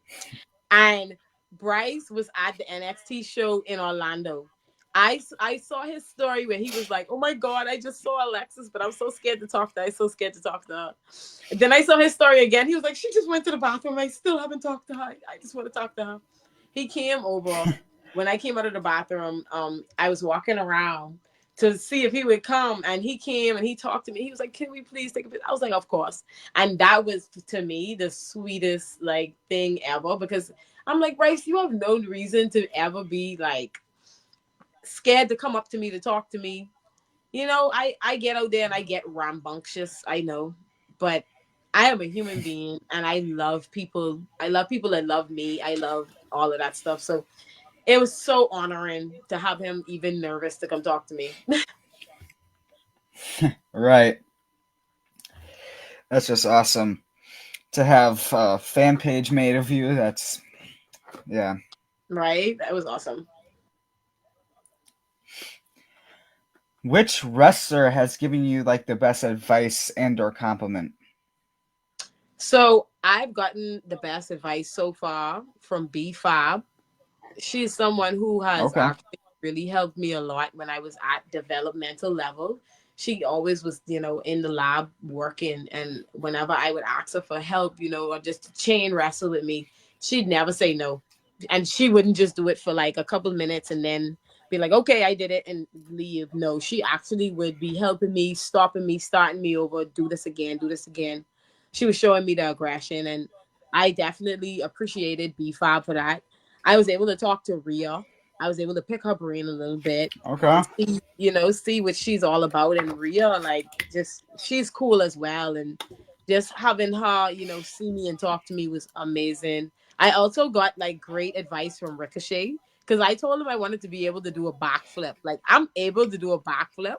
And Bryce was at the NXT show in Orlando. I saw his story where he was like, "Oh my God, I just saw Alexis, but I'm so scared to talk to her. I'm so scared to talk to her." And then I saw his story again. He was like, "She just went to the bathroom. I still haven't talked to her. I just want to talk to her." He came over. When I came out of the bathroom, I was walking around to see if he would come, and he came and he talked to me. He was like, "Can we please take a picture?" I was like, "Of course." And that was to me the sweetest like thing ever, because I'm like, Bryce, you have no reason to ever be like scared to come up to me to talk to me. I get out there and I get rambunctious, I know, but I am a human being and I love people. I love people that love me. I love all of that stuff. So it was so honoring to have him even nervous to come talk to me.
Right. That's just awesome to have a fan page made of you. That's yeah.
Right? That was awesome.
Which wrestler has given you like the best advice and or compliment?
So I've gotten the best advice so far from B5. She's someone who has
Okay.
actually really helped me a lot when I was at developmental level. She always was, in the lab working, and whenever I would ask her for help, or just to chain wrestle with me, she'd never say no. And she wouldn't just do it for like a couple minutes and then be like, "Okay, I did it," and leave. No, she actually would be helping me, stopping me, starting me over, do this again, do this again. She was showing me the aggression, and I definitely appreciated B5 for that. I was able to talk to Rhea. I was able to pick her brain a little bit
Okay.
and see what she's all about. And Rhea, like, just she's cool as well. And just having her, see me and talk to me was amazing. I also got like great advice from Ricochet, because I told him I wanted to be able to do a backflip. Like, I'm able to do a backflip,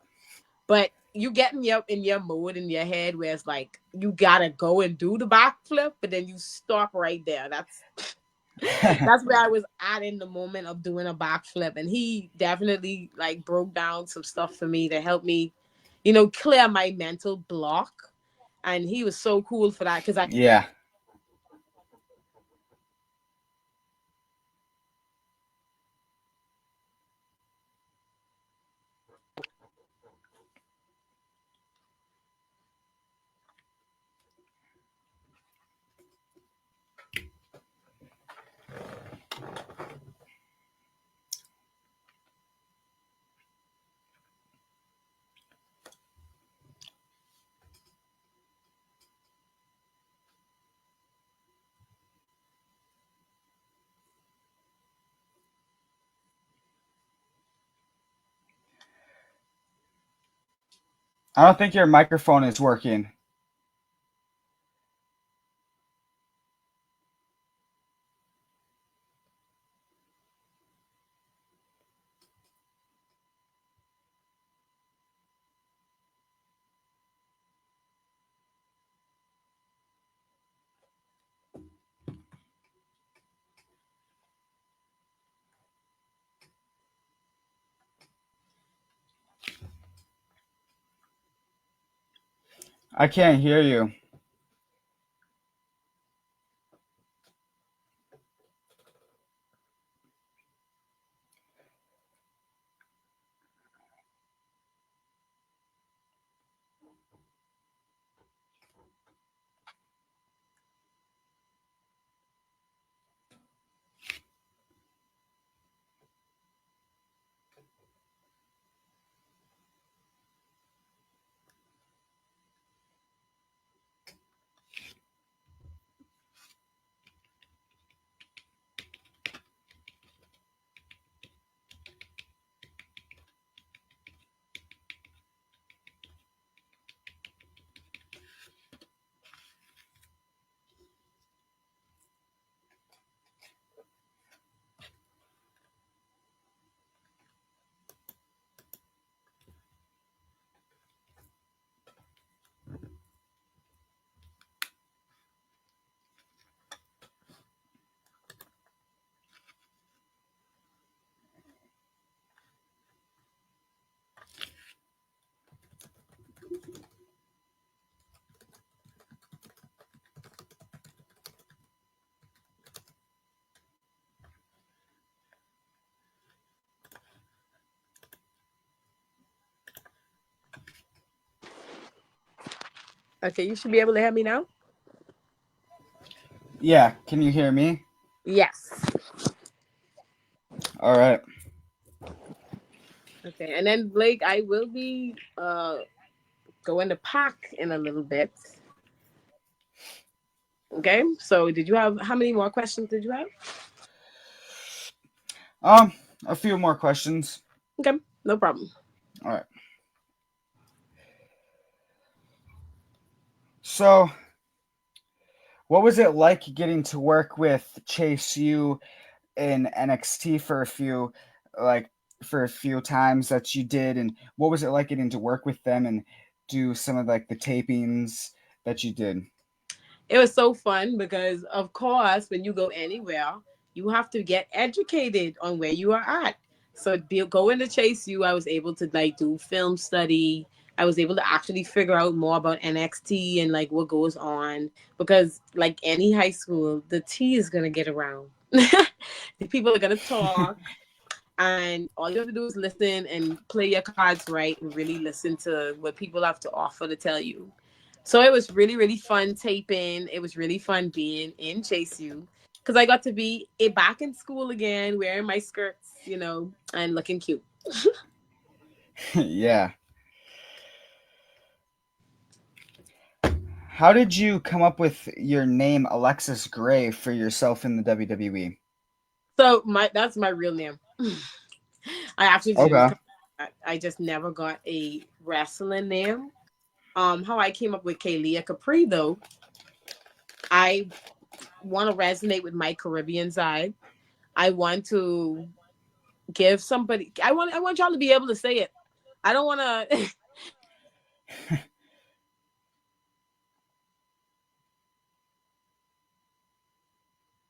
but you get in your mode in your head where it's like you gotta go and do the backflip, but then you stop right there. That's where I was at in the moment of doing a backflip. And he definitely like broke down some stuff for me to help me, clear my mental block. And he was so cool for that, because I
Yeah. I don't think your microphone is working. I can't hear you.
okay, you should be able to hear me now.
Yeah. Can you hear me?
Yes.
All right.
Okay, and then Blake, I will be going to pack in a little bit. Okay, so did you have how many more questions did you have?
Um, a few more questions.
Okay, no problem.
All right. So, what was it like getting to work with Chase U in NXT for like, a few times that you did, and what was it like getting to work with them and do some of like the tapings that you did?
It was so fun because, of course, when you go anywhere, you have to get educated on where you are at. So, going to Chase U, I was able to like do film study. I was able to actually figure out more about NXT and like what goes on because, like any high school, the tea is gonna get around. The people are gonna talk, and all you have to do is listen and play your cards right and really listen to what people have to offer to tell you. So it was really, really fun taping. It was really fun being in Chase U because I got to be back in school again, wearing my skirts, and looking cute.
Yeah. How did you come up with your name Alexis Gray for yourself in the WWE?
So that's my real name. I actually just
Okay.
I just never got a wrestling name. How I came up with Kaylia Capri though, I want to resonate with my Caribbean side. I want to give somebody. I want y'all to be able to say it. I don't want to.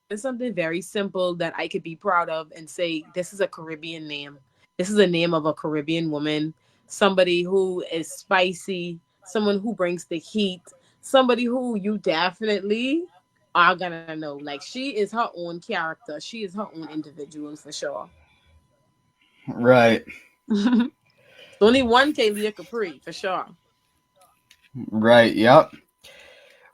It's something very simple that I could be proud of and say this is a Caribbean name. This is a name of a Caribbean woman, somebody who is spicy, someone who brings the heat, somebody who you definitely are gonna know. Like she is her own character. She is her own individual for sure.
Right.
Only one Kaylia Capri for sure.
Right. Yep.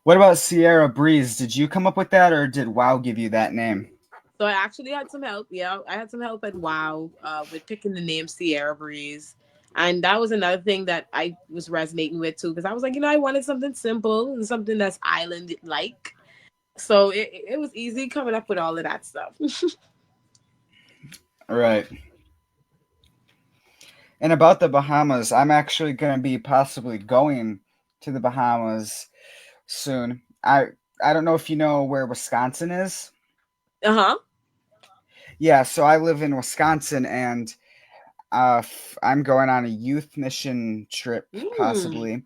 What about Sierra Breeze? Did you come up with that, or did WoW give you that name?
So I actually had some help. Yeah, I had some help at Wow with picking the name Sierra Breeze. And that was another thing that I was resonating with too, because I was like, I wanted something simple and something that's island like. So it was easy coming up with all of that stuff.
Right. And about the Bahamas, I'm actually going to be possibly going to the Bahamas soon. I don't know if you know where Wisconsin is.
Uh-huh.
Yeah, so I live in Wisconsin, and I'm going on a youth mission trip,
Mm.
possibly,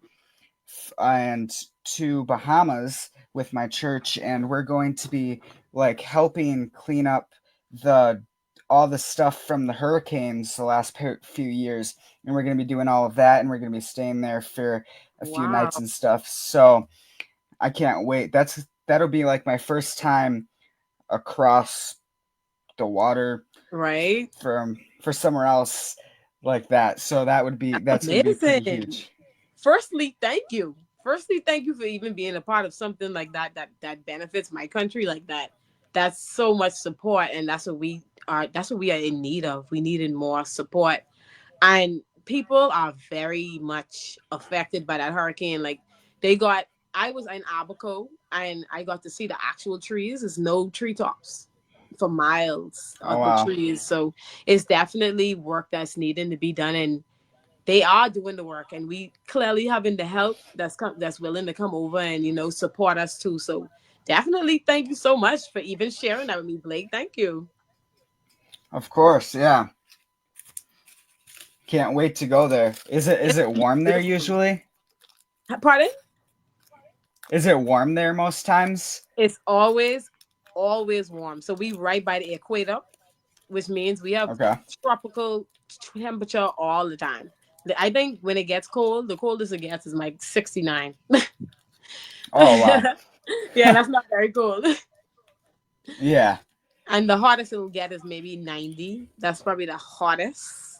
and to Bahamas with my church, and we're going to be like helping clean up the all the stuff from the hurricanes the last few years, and we're going to be doing all of that, and we're going to be staying there for a few
Wow.
nights and stuff. So I can't wait. That'll be like my first time across the water
Right?
for somewhere else like that. So that's going to be pretty
Amazing.
huge.
Firstly, thank you. Firstly, thank you for even being a part of something like that benefits my country like that. That's so much support, and that's what we are. That's what we are in need of. We needed more support, and people are very much affected by that hurricane. Like they got. I was in Abaco, and I got to see the actual trees. There's no treetops for miles
Oh
of the
wow.
trees, so it's definitely work that's needing to be done, and they are doing the work, and we clearly having the help that's willing to come over and support us too. So definitely thank you so much for even sharing that with me, Blake. Thank you.
Of course, yeah. Can't wait to go there. Is it warm there
Beautiful.
usually?
Pardon?
Is it warm there most times?
It's always warm. So we right by the equator, which means we have
Okay.
tropical temperature all the time. I think when it gets cold, the coldest it gets is like 69.
Oh wow.
Yeah, that's not very cold.
Yeah.
And the hottest it'll get is maybe 90. That's probably the hottest.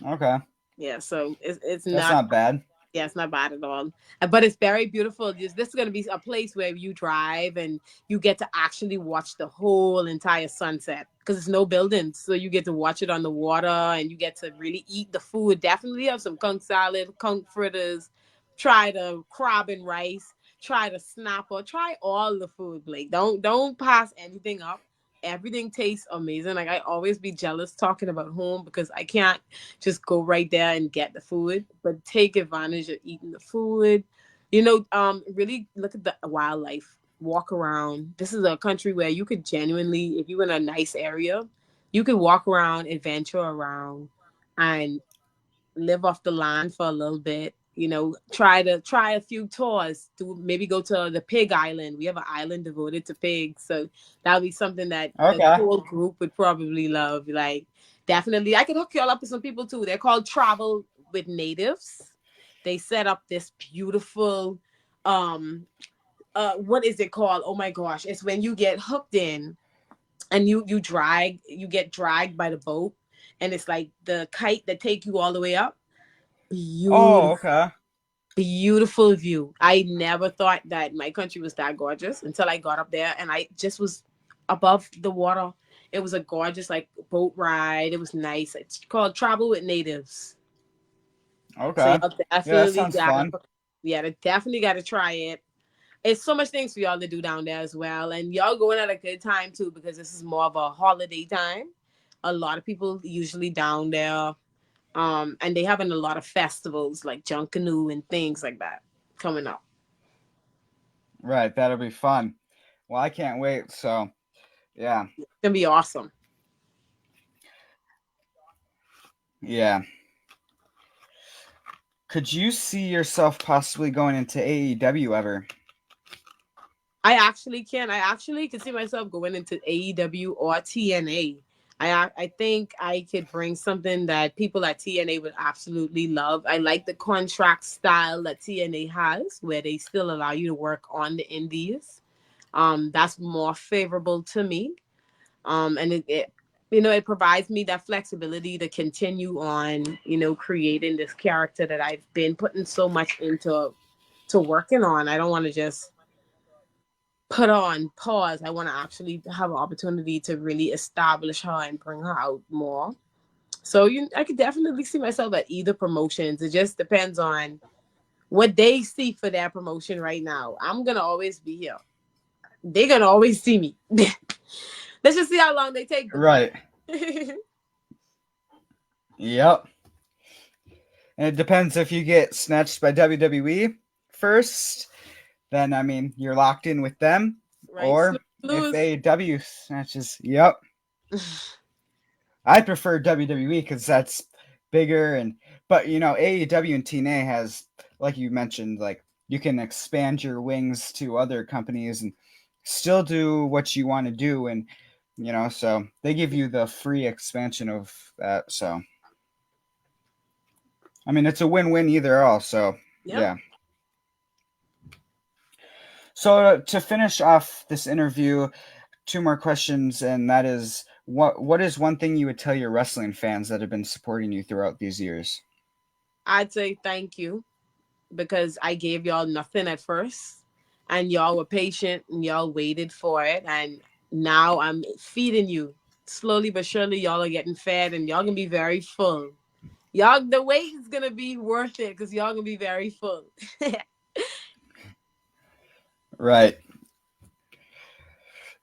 Okay.
Yeah, so it's
That's
not.
not bad.
Yeah, it's not bad at all. But it's very beautiful. This is going to be a place where you drive and you get to actually watch the whole entire sunset because it's no buildings. So you get to watch it on the water and you get to really eat the food. Definitely have some conch salad, conch fritters, try the crab and rice, try the snapper, try all the food, Blake. Don't pass anything up. Everything tastes amazing. Like I always be jealous talking about home because I can't just go right there and get the food, but take advantage of eating the food. Really look at the wildlife, walk around. This is a country where you could genuinely, if you're in a nice area, you could walk around, adventure around, and live off the land for a little bit. Try a few tours. To maybe go to the pig island. We have an island devoted to pigs, so that would be something that the
Okay.
whole group would probably love. Like, definitely, I could hook you all up with some people too. They're called Travel with Natives. They set up this beautiful, um, what is it called? Oh my gosh! It's when you get hooked in and you get dragged by the boat, and it's like the kite that take you all the way up.
Oh,
Beautiful,
okay.
beautiful view. I never thought that my country was that gorgeous until I got up there and I just was above the water. It was a gorgeous like boat ride. It was nice. It's called Travel with Natives. So
Okay.
y'all
Yeah, that
definitely
sounds
gotta,
fun.
yeah, they definitely gotta try it. It's so much things for y'all to do down there as well, and y'all going at a good time too because this is more of a holiday time. A lot of people usually down there, and they having a lot of festivals like Junkanoo and things like that coming up.
Right, that'll be fun. Well, I can't wait. So, yeah.
It's gonna be awesome.
Yeah. Could you see yourself possibly going into AEW ever?
I actually can see myself going into AEW or TNA. I think I could bring something that people at TNA would absolutely love. I like the contract style that TNA has, where they still allow you to work on the indies. That's more favorable to me. And it provides me that flexibility to continue on, creating this character that I've been putting so much into to working on. I don't want to just put her on pause. I want to actually have an opportunity to really establish her and bring her out more. So I could definitely see myself at either promotions. It just depends on what they see for that promotion right now. I'm gonna always be here. They're gonna always see me. Let's just see how long they take to find.
Right. Yep. And it depends if you get snatched by WWE first, then I mean you're locked in with them,
Right,
or if
lose.
AEW snatches, yep. I prefer WWE because that's bigger but AEW and TNA has, like you mentioned, like you can expand your wings to other companies and still do what you want to do, and so they give you the free expansion of that. So I mean it's a win-win either all. So
Yep.
yeah. So to finish off this interview, two more questions, and that is what is one thing you would tell your wrestling fans that have been supporting you throughout these years?
I'd say thank you because I gave y'all nothing at first, and y'all were patient and y'all waited for it, and now I'm feeding you slowly but surely. Y'all are getting fed, and y'all gonna be very full. Y'all, the wait is gonna be worth it because y'all gonna be very full.
Right.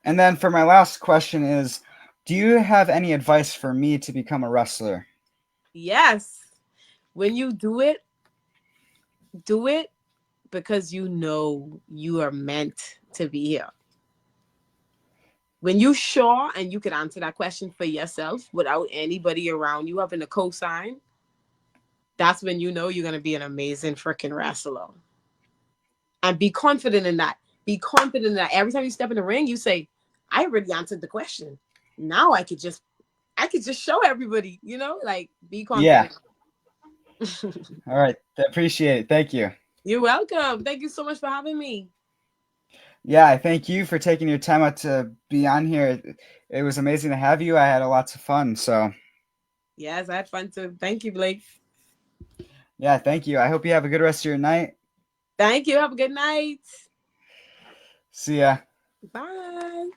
And then for my last question is, do you have any advice for me to become a wrestler?
Yes, when you do it because you know you are meant to be here. When you sure and you can answer that question for yourself without anybody around you having a cosign, that's when you know you're gonna be an amazing freaking wrestler. And be confident in that. Be confident in that. Every time you step in the ring, you say, "I already answered the question. Now I could just show everybody." Like be
Yeah.
confident.
All right. I appreciate it. Thank you.
You're welcome. Thank you so much for having me.
Yeah, I thank you for taking your time out to be on here. It was amazing to have you. I had a lots of fun. So,
Yes, I had fun too. Thank you, Blake.
Yeah, thank you. I hope you have a good rest of your night.
Thank you. Have a good night.
See ya.
Bye.